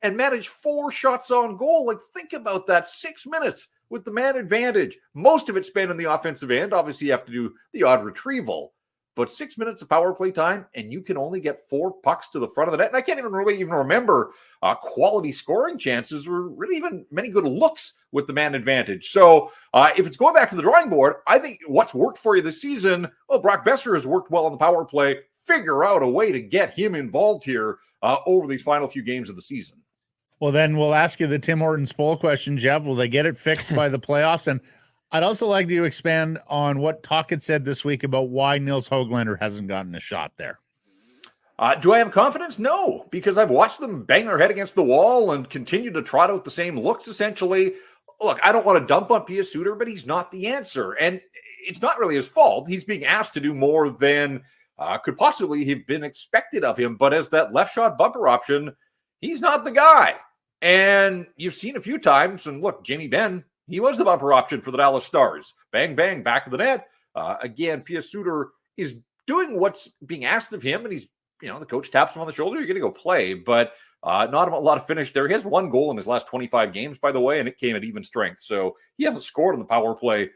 and managed 4 shots on goal. Like, think about that, 6 minutes with the man advantage. Most of it spent in the offensive end. Obviously, you have to do the odd retrieval. But 6 minutes of power play time, and you can only get 4 pucks to the front of the net. And I can't even remember quality scoring chances or really even many good looks with the man advantage. So if it's going back to the drawing board, I think what's worked for you this season, well, Brock Boeser has worked well on the power play. Figure out a way to get him involved here over these final few games of the season. Well, then we'll ask you the Tim Hortons poll question, Jeff. Will they get it fixed by the playoffs? And I'd also like you to expand on what Tocchet said this week about why Nils Höglander hasn't gotten a shot there. Do I have confidence? No, because I've watched them bang their head against the wall and continue to trot out the same looks, essentially. Look, I don't want to dump on Pia Suter, but he's not the answer. And it's not really his fault. He's being asked to do more than could possibly have been expected of him. But as that left shot bumper option, he's not the guy. And you've seen a few times, and look, Jamie Benn, he was the bumper option for the Dallas Stars. Bang, bang, back of the net. Again, Pia Suter is doing what's being asked of him, and he's, the coach taps him on the shoulder, you're going to go play, but not a lot of finish there. He has 1 goal in his last 25 games, by the way, and it came at even strength. So he hasn't scored on the power play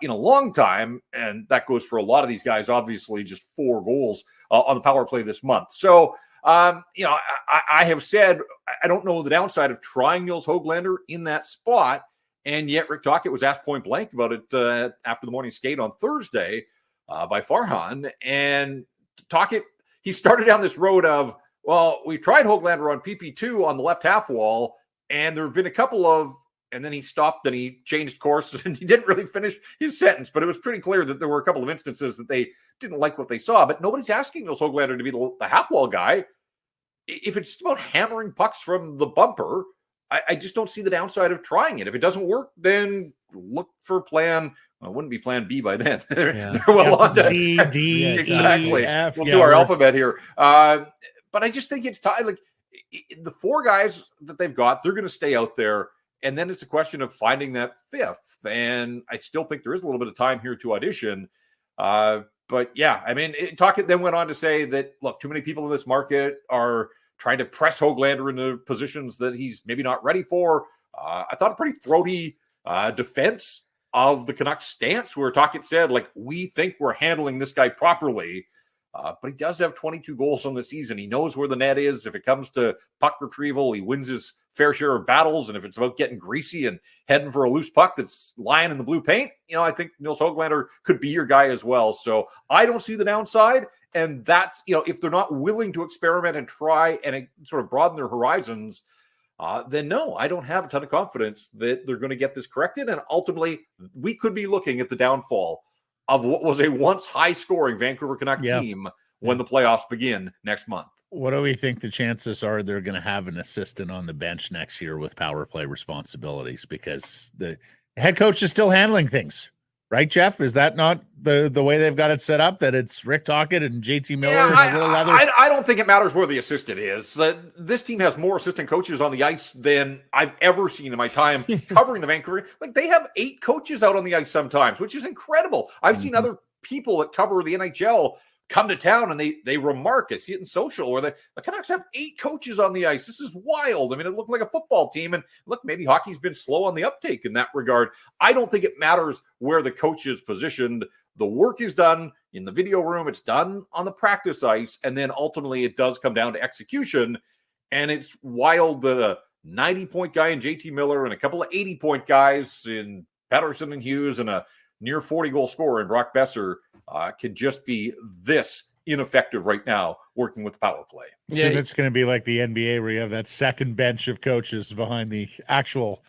in a long time, and that goes for a lot of these guys, obviously, just 4 goals on the power play this month. So, I have said I don't know the downside of trying Nils Höglander in that spot, and yet Rick Tocchet was asked point blank about it after the morning skate on Thursday by Farhan. And Tocchet, he started down this road of, well, we tried Höglander on PP2 on the left half wall, and there have been a couple of, and then he stopped and he changed course and he didn't really finish his sentence, but it was pretty clear that there were a couple of instances that they didn't like what they saw. But nobody's asking Nils Höglander to be the half wall guy. If it's about hammering pucks from the bumper, I just don't see the downside of trying it. If it doesn't work, then look for plan. Well, it wouldn't be plan B by then. They're well on to C, D, exactly. E, F. We'll do our alphabet here. But I just think it's time. Like the 4 guys that they've got, they're going to stay out there. And then it's a question of finding that 5th. And I still think there is a little bit of time here to audition. But yeah, I mean, Tocchet then went on to say that, look, too many people in this market are trying to press Höglander into positions that he's maybe not ready for. I thought a pretty throaty defense of the Canucks stance where Tocchet said, like, we think we're handling this guy properly. But he does have 22 goals on the season. He knows where the net is. If it comes to puck retrieval, he wins his fair share of battles. And if it's about getting greasy and heading for a loose puck that's lying in the blue paint, I think Nils Höglander could be your guy as well. So I don't see the downside. And that's, if they're not willing to experiment and try and sort of broaden their horizons, then no, I don't have a ton of confidence that they're going to get this corrected. And ultimately, we could be looking at the downfall of what was a once high-scoring Vancouver Canucks team when the playoffs begin next month. What do we think the chances are they're going to have an assistant on the bench next year with power play responsibilities? Because the head coach is still handling things, right, Jeff? Is that not the way they've got it set up, that it's Rick Tocchet and JT Miller? Yeah, I don't think it matters where the assistant is. This team has more assistant coaches on the ice than I've ever seen in my time covering the Vancouver. Like, they have 8 coaches out on the ice sometimes, which is incredible. I've seen other people that cover the NHL come to town and they remark, I see it in social, where the Canucks have 8 coaches on the ice. This is wild. I mean, it looked like a football team, and look, maybe hockey's been slow on the uptake in that regard. I don't think it matters where the coach is positioned. The work is done in the video room. It's done on the practice ice. And then ultimately it does come down to execution. And it's wild that a 90-point guy in JT Miller and a couple of 80-point guys in Patterson and Hughes and a near 40-goal scorer in Brock Boeser can just be this ineffective right now working with the power play. Yeah, so it's going to be like the NBA where you have that second bench of coaches behind the actual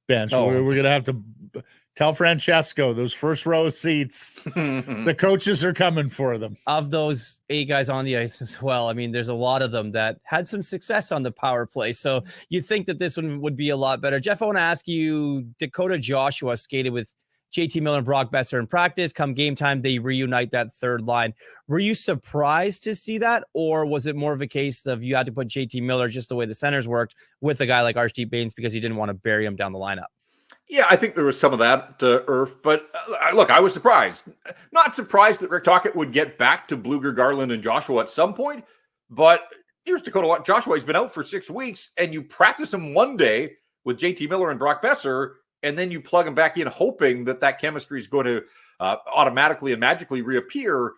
bench. We're going to have to Tell Francesco those first row seats, the coaches are coming for them. Of those 8 guys on the ice as well, I mean, there's a lot of them that had some success on the power play. So you'd think that this one would be a lot better. Jeff, I want to ask you, Dakota Joshua skated with JT Miller and Brock Besser in practice. Come game time, they reunite that third line. Were you surprised to see that? Or was it more of a case of you had to put JT Miller, just the way the centers worked, with a guy like Archie Baines because you didn't want to bury him down the lineup? Yeah, I think there was some of that, Irf. But look, I was surprised. Not surprised that Rick Tocchet would get back to Bluger, Garland, and Joshua at some point. But here's Dakota Joshua. He's been out for 6 weeks, and you practice him one day with JT Miller and Brock Besser, and then you plug him back in hoping that chemistry is going to automatically and magically reappear.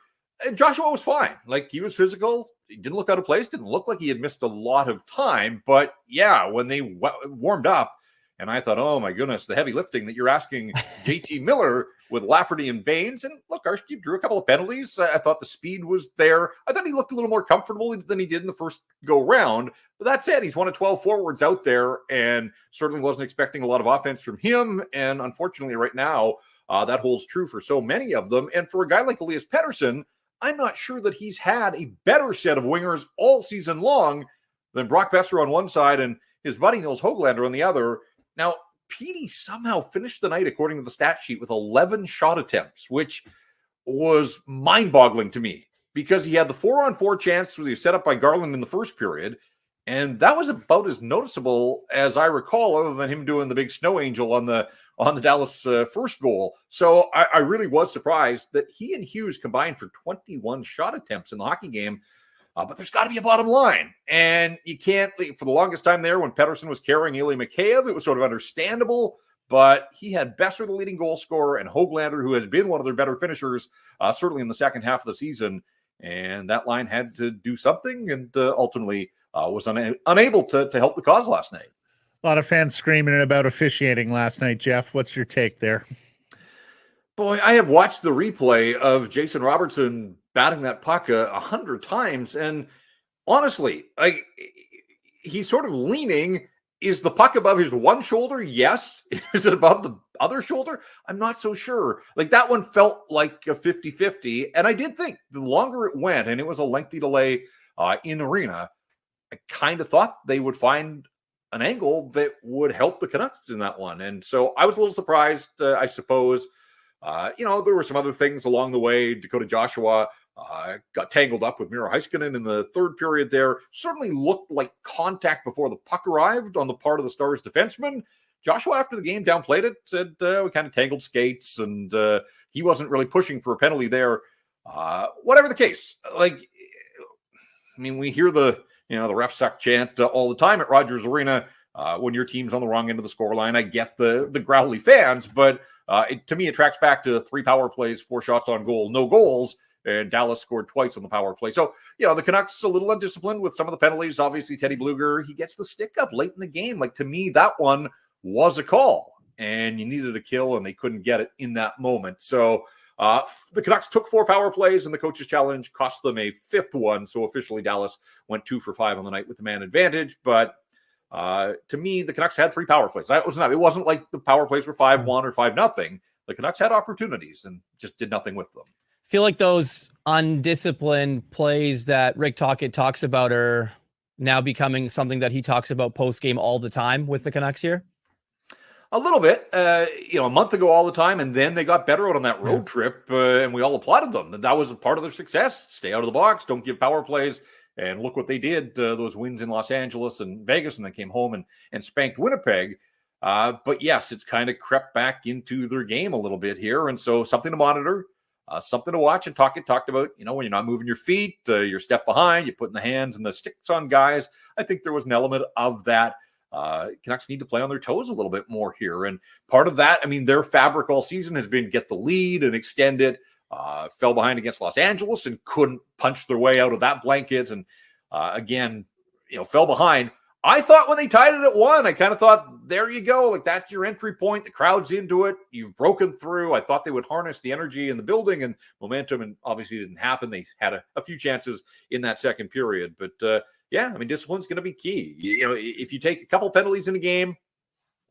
And Joshua was fine. Like, he was physical. He didn't look out of place. Didn't look like he had missed a lot of time. But, yeah, when they warmed up, and I thought, oh, my goodness, the heavy lifting that you're asking JT Miller with Lafferty and Baines. And look, Archie drew a couple of penalties. I thought the speed was there. I thought he looked a little more comfortable than he did in the first go-round. But that said, he's one of 12 forwards out there and certainly wasn't expecting a lot of offense from him. And unfortunately, right now, that holds true for so many of them. And for a guy like Elias Pettersson, I'm not sure that he's had a better set of wingers all season long than Brock Besser on one side and his buddy Nils Höglander on the other. Now, Petey somehow finished the night, according to the stat sheet, with 11 shot attempts, which was mind-boggling to me because he had the 4-on-4 chance where he was set up by Garland in the first period, and that was about as noticeable as I recall, other than him doing the big snow angel on the Dallas first goal. So I really was surprised that he and Hughes combined for 21 shot attempts in the hockey game. But there's got to be a bottom line. And you can't, for the longest time there, when Paterson was carrying Ilya Mikheyev, it was sort of understandable. But he had Besser, the leading goal scorer, and Höglander, who has been one of their better finishers, certainly in the second half of the season. And that line had to do something and ultimately was unable to help the cause last night. A lot of fans screaming about officiating last night, Jeff. What's your take there? Boy, I have watched the replay of Jason Robertson batting that puck 100 times. And honestly, he's sort of leaning. Is the puck above his one shoulder? Yes. Is it above the other shoulder? I'm not so sure. Like, that one felt like a 50-50. And I did think the longer it went, and it was a lengthy delay in arena, I kind of thought they would find an angle that would help the Canucks in that one. And so I was a little surprised, I suppose. There were some other things along the way. Dakota Joshua got tangled up with Miro Heiskanen in the third period there. Certainly looked like contact before the puck arrived on the part of the Stars defenseman. Joshua, after the game, downplayed it, said we kind of tangled skates, and he wasn't really pushing for a penalty there. Whatever the case, we hear the ref suck chant all the time at Rogers Arena when your team's on the wrong end of the scoreline. I get the growly fans, but to me, it tracks back to 3 power plays, 4 shots on goal, no goals, and Dallas scored twice on the power play. So, the Canucks a little undisciplined with some of the penalties. Obviously, Teddy Bluger, he gets the stick up late in the game. Like, to me, that one was a call, and you needed a kill, and they couldn't get it in that moment. So the Canucks took 4 power plays, and the coach's challenge cost them a 5th one. So officially, Dallas went 2 for 5 on the night with the man advantage. But to me, the Canucks had 3 power plays. It wasn't like the power plays were 5-1 or 5-0. The Canucks had opportunities and just did nothing with them. I feel like those undisciplined plays that Rick Tocchet talks about are now becoming something that he talks about post-game all the time with the Canucks here. A little bit, a month ago all the time, and then they got better out on that road trip, and we all applauded them. That was a part of their success. Stay out of the box, don't give power plays. And look what they did, those wins in Los Angeles and Vegas, and then came home and spanked Winnipeg. But yes, it's kind of crept back into their game a little bit here. And so something to monitor, something to watch. And talked about, when you're not moving your feet, you're step behind, you're putting the hands and the sticks on guys. I think there was an element of that. Canucks need to play on their toes a little bit more here. And part of that, their fabric all season has been get the lead and extend it. Fell behind against Los Angeles and couldn't punch their way out of that blanket. And again, fell behind. I thought when they tied it at 1, I kind of thought, there you go. Like, that's your entry point. The crowd's into it. You've broken through. I thought they would harness the energy in the building and momentum, and obviously it didn't happen. They had a few chances in that second period. But discipline's going to be key. If you take a couple penalties in a game,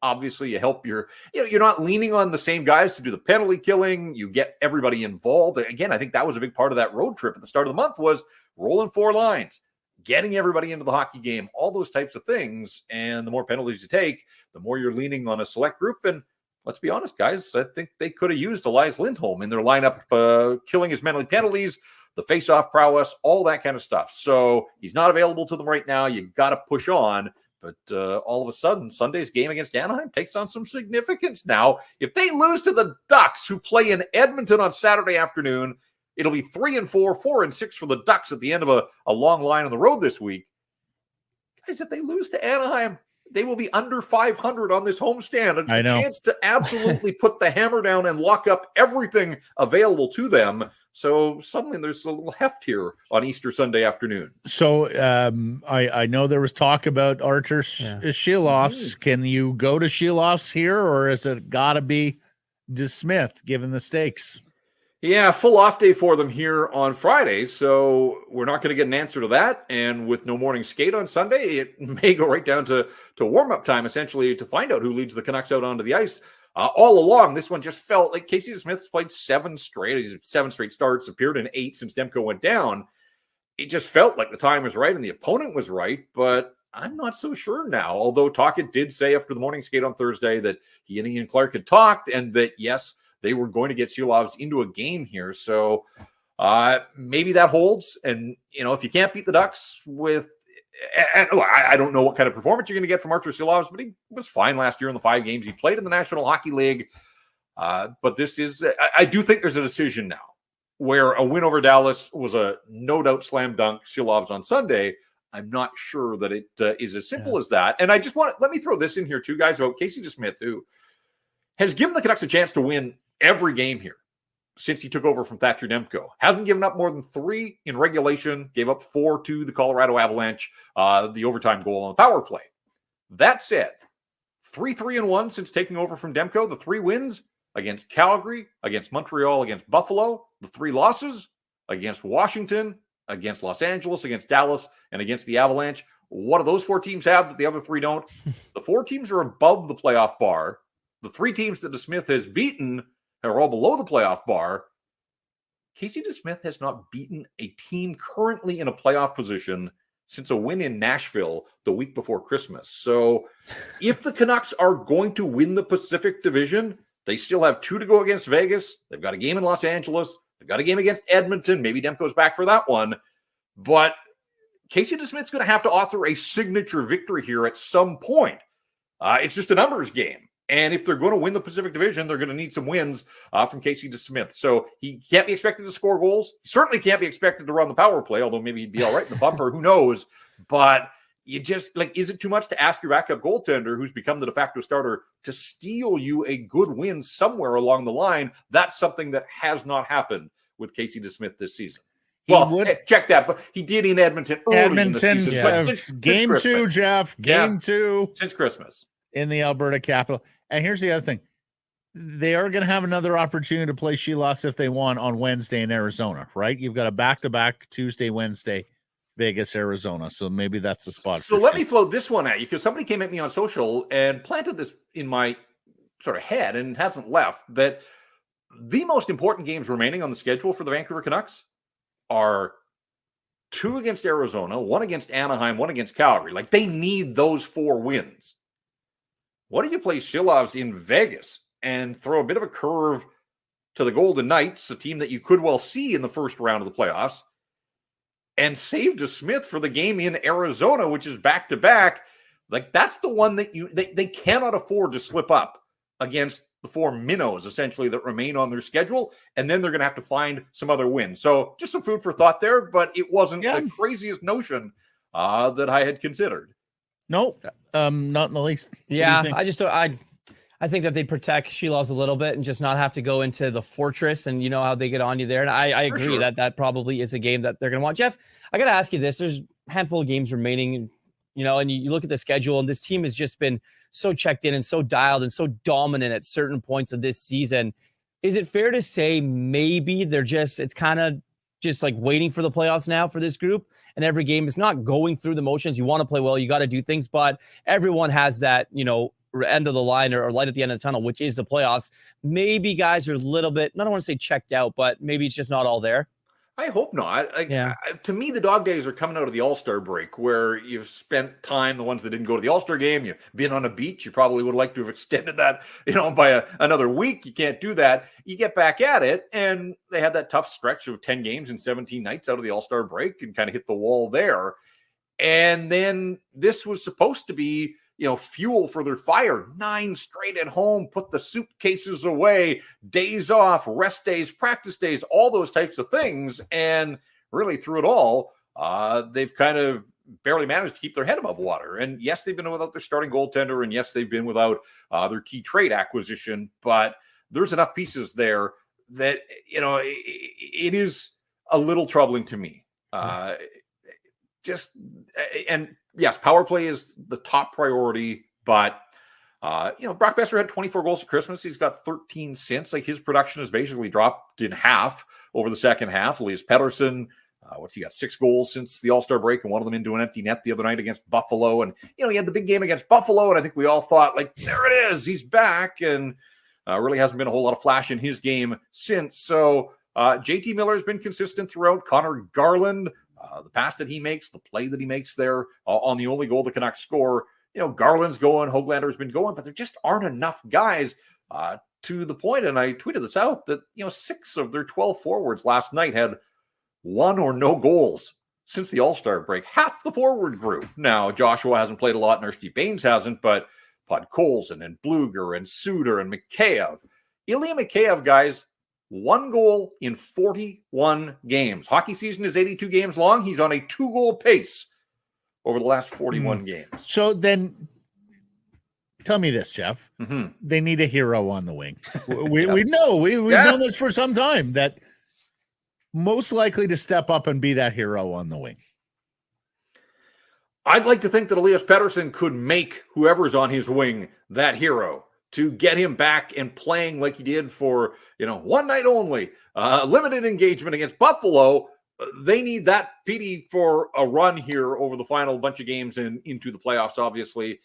Obviously, you help you're not leaning on the same guys to do the penalty killing. You get everybody involved. Again, I think that was a big part of that road trip at the start of the month was rolling 4 lines, getting everybody into the hockey game, all those types of things. And the more penalties you take, the more you're leaning on a select group. And let's be honest, guys, I think they could have used Elias Lindholm in their lineup, killing his many penalties, the face-off prowess, all that kind of stuff. So he's not available to them right now. You got to push on. But all of a sudden, Sunday's game against Anaheim takes on some significance now. If they lose to the Ducks, who play in Edmonton on Saturday afternoon, it'll be 3-4, 4-6 for the Ducks at the end of a long line on the road this week. Guys, if they lose to Anaheim, they will be under 500 on this homestand. A chance to absolutely put the hammer down and lock up everything available to them. So suddenly there's a little heft here on Easter Sunday afternoon. So I know there was talk about Arturs Silovs. Can you go to Silovs here, or is it got to be DeSmith given the stakes? Yeah, full off day for them here on Friday, so we're not going to get an answer to that. And with no morning skate on Sunday, it may go right down to warm-up time, essentially, to find out who leads the Canucks out onto the ice. All along, this one just felt like Casey DeSmith's played 7 straight starts, appeared in 8 since Demko went down. It just felt like the time was right and the opponent was right, but I'm not so sure now. Although Tocchet did say after the morning skate on Thursday that he and Ian Clark had talked and that, yes, they were going to get Silovs into a game here. So maybe that holds. And, if you can't beat the Ducks with I don't know what kind of performance you're going to get from Arturs Silovs, but he was fine last year in the 5 games he played in the National Hockey League. But this is, I do think there's a decision now where a win over Dallas was a no doubt slam dunk Silovs on Sunday. I'm not sure that it is as simple as that. And I just let me throw this in here too, guys, about Casey DeSmith, who has given the Canucks a chance to win every game here since he took over from Thatcher Demko. Hasn't given up more than 3 in regulation, gave up 4 to the Colorado Avalanche, the overtime goal on the power play. That said, 3-3-1 since taking over from Demko, the 3 wins against Calgary, against Montreal, against Buffalo, the 3 losses against Washington, against Los Angeles, against Dallas, and against the Avalanche. What do those 4 teams have that the other 3 don't? The 4 teams are above the playoff bar. The 3 teams that DeSmith has beaten are all below the playoff bar. Casey DeSmith has not beaten a team currently in a playoff position since a win in Nashville the week before Christmas. So if the Canucks are going to win the Pacific Division, they still have 2 to go against Vegas. They've got a game in Los Angeles. They've got a game against Edmonton. Maybe Demko's back for that one. But Casey DeSmith's going to have to author a signature victory here at some point. It's just a numbers game. And if they're going to win the Pacific Division, they're going to need some wins from Casey DeSmith. So he can't be expected to score goals. He certainly can't be expected to run the power play, although maybe he'd be all right in the bumper. Who knows? But you just, is it too much to ask your backup goaltender, who's become the de facto starter, to steal you a good win somewhere along the line? That's something that has not happened with Casey DeSmith this season. Check that. But he did in Edmonton. Edmonton, game 2, Jeff. Game 2. Since Christmas. In the Alberta capital. And here's the other thing. They are going to have another opportunity to play Silovs if they want on Wednesday in Arizona, right? You've got a back-to-back Tuesday, Wednesday, Vegas, Arizona. So maybe that's the spot. So let me float this one at you, because somebody came at me on social and planted this in my sort of head and hasn't left, that the most important games remaining on the schedule for the Vancouver Canucks are 2 against Arizona, 1 against Anaheim, 1 against Calgary. They need those 4 wins. What do you play Silovs in Vegas and throw a bit of a curve to the Golden Knights, a team that you could well see in the first round of the playoffs, and save DeSmith for the game in Arizona, which is back-to-back? That's the one that they cannot afford to slip up against the 4 minnows, essentially, that remain on their schedule, and then they're going to have to find some other wins. So just some food for thought there, but it wasn't the craziest notion that I had considered. Nope, not in the least. Yeah, I think that they protect Silovs a little bit and just not have to go into the fortress, and you know how they get on you there. And I agree that probably is a game that they're going to want. Jeff, I got to ask you this. There's a handful of games remaining, and you look at the schedule, and this team has just been so checked in and so dialed and so dominant at certain points of this season. Is it fair to say maybe it's kind of just waiting for the playoffs now for this group? And every game is not going through the motions. You want to play well, you got to do things, but everyone has that, end of the line or light at the end of the tunnel, which is the playoffs, maybe guys are a little bit, I don't want to say checked out, but maybe it's just not all there. I hope not. To me, the dog days are coming out of the All-Star break where you've spent time, the ones that didn't go to the All-Star game, you've been on a beach. You probably would like to have extended that, by another week. You can't do that. You get back at it, and they had that tough stretch of 10 games in 17 nights out of the All-Star break and kind of hit the wall there. And then this was supposed to be, fuel for their fire. 9 straight at home, put the suitcases away, days off, rest days, practice days, all those types of things. And really through it all, they've kind of barely managed to keep their head above water. And yes, they've been without their starting goaltender. And yes, they've been without their key trade acquisition. But there's enough pieces there that, it is a little troubling to me. And yes, power play is the top priority, but Brock Besser had 24 goals at Christmas. He's got 13 since. Like, his production has basically dropped in half over the second half. Elias Paterson, he got 6 goals since the All-Star break, and one of them into an empty net the other night against Buffalo. And he had the big game against Buffalo, and I think we all thought, there it is, he's back, and really hasn't been a whole lot of flash in his game since. So JT Miller has been consistent throughout. Connor Garland, the pass that he makes, the play that he makes there on the only goal the Canucks score. Garland's going, Höglander's been going, but there just aren't enough guys to the point, and I tweeted this out, that 6 of their 12 forwards last night had 1 or no goals since the All-Star break. Half the forward group. Now, Joshua hasn't played a lot, and Erskine Baines hasn't, but Podkolzin and Bluger and Suter and Mikheyev. Ilya Mikheyev, guys, 1 goal in 41 games. Hockey season is 82 games long. He's on a 2-goal pace over the last 41 games. So then tell me this, Jeff. Mm-hmm. They need a hero on the wing. We know. We've known this for some time, that most likely to step up and be that hero on the wing. I'd like to think that Elias Pettersson could make whoever's on his wing that hero, to get him back and playing like he did for, one night only, limited engagement against Buffalo. They need that, Petey, for a run here over the final bunch of games and into the playoffs, obviously.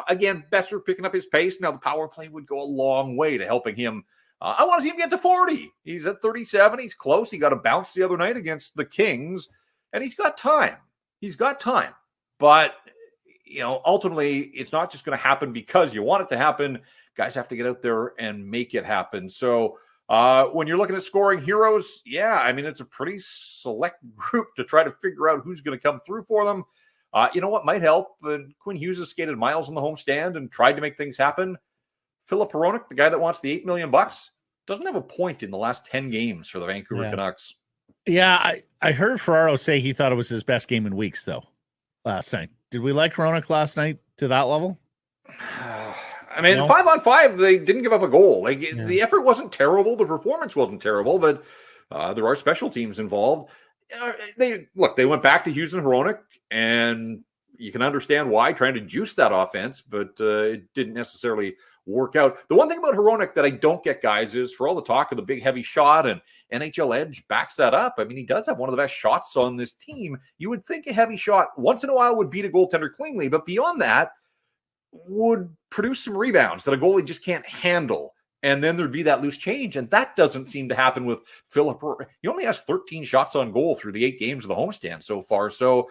Again, Besser picking up his pace. Now, the power play would go a long way to helping him. I want to see him get to 40. He's at 37. He's close. He got a bounce the other night against the Kings, and he's got time. But, ultimately, it's not just going to happen because you want it to happen. Guys have to get out there and make it happen. So when you're looking at scoring heroes, it's a pretty select group to try to figure out who's going to come through for them. You know what might help? Quinn Hughes has skated miles on the homestand and tried to make things happen. Philip Hronek, the guy that wants the $8 million, doesn't have a point in the last 10 games for the Vancouver Canucks. Yeah, I heard Ferraro say he thought it was his best game in weeks, though, last night. Did we like Hronek last night to that level? 5-on-5, they didn't give up a goal. The effort wasn't terrible. The performance wasn't terrible, but there are special teams involved. They went back to Hughes and Hronek, and you can understand why, trying to juice that offense, but it didn't necessarily work out. The one thing about Hronek that I don't get, guys, is for all the talk of the big heavy shot, and NHL Edge backs that up. He does have one of the best shots on this team. You would think a heavy shot once in a while would beat a goaltender cleanly, but beyond that, would produce some rebounds that a goalie just can't handle. And then there'd be that loose change. And that doesn't seem to happen with Philip. He only has 13 shots on goal through the 8 games of the homestand so far. So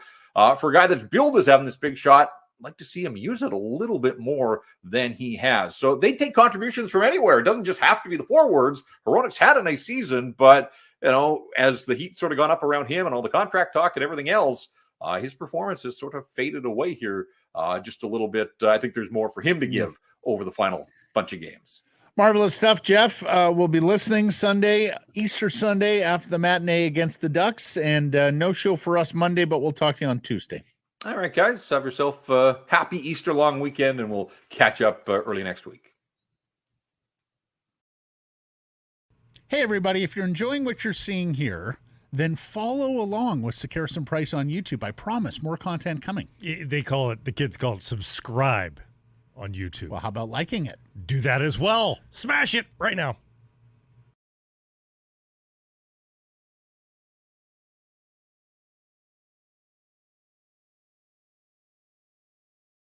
for a guy that's billed as having this big shot, I'd like to see him use it a little bit more than he has. So they take contributions from anywhere. It doesn't just have to be the forwards. Hronek's had a nice season, but as the heat sort of gone up around him and all the contract talk and everything else, his performance has sort of faded away here just a little bit. I think there's more for him to give over the final bunch of games. Marvelous stuff, Jeff. We'll be listening Easter Sunday after the matinee against the Ducks, and no show for us Monday, but we'll talk to you on Tuesday. All right, guys. Have yourself a happy Easter long weekend, and we'll catch up early next week. Hey, everybody. If you're enjoying what you're seeing here, then follow along with Sekeres Price on YouTube. I promise more content coming. The kids call it subscribe on YouTube. Well, how about liking it? Do that as well. Smash it right now.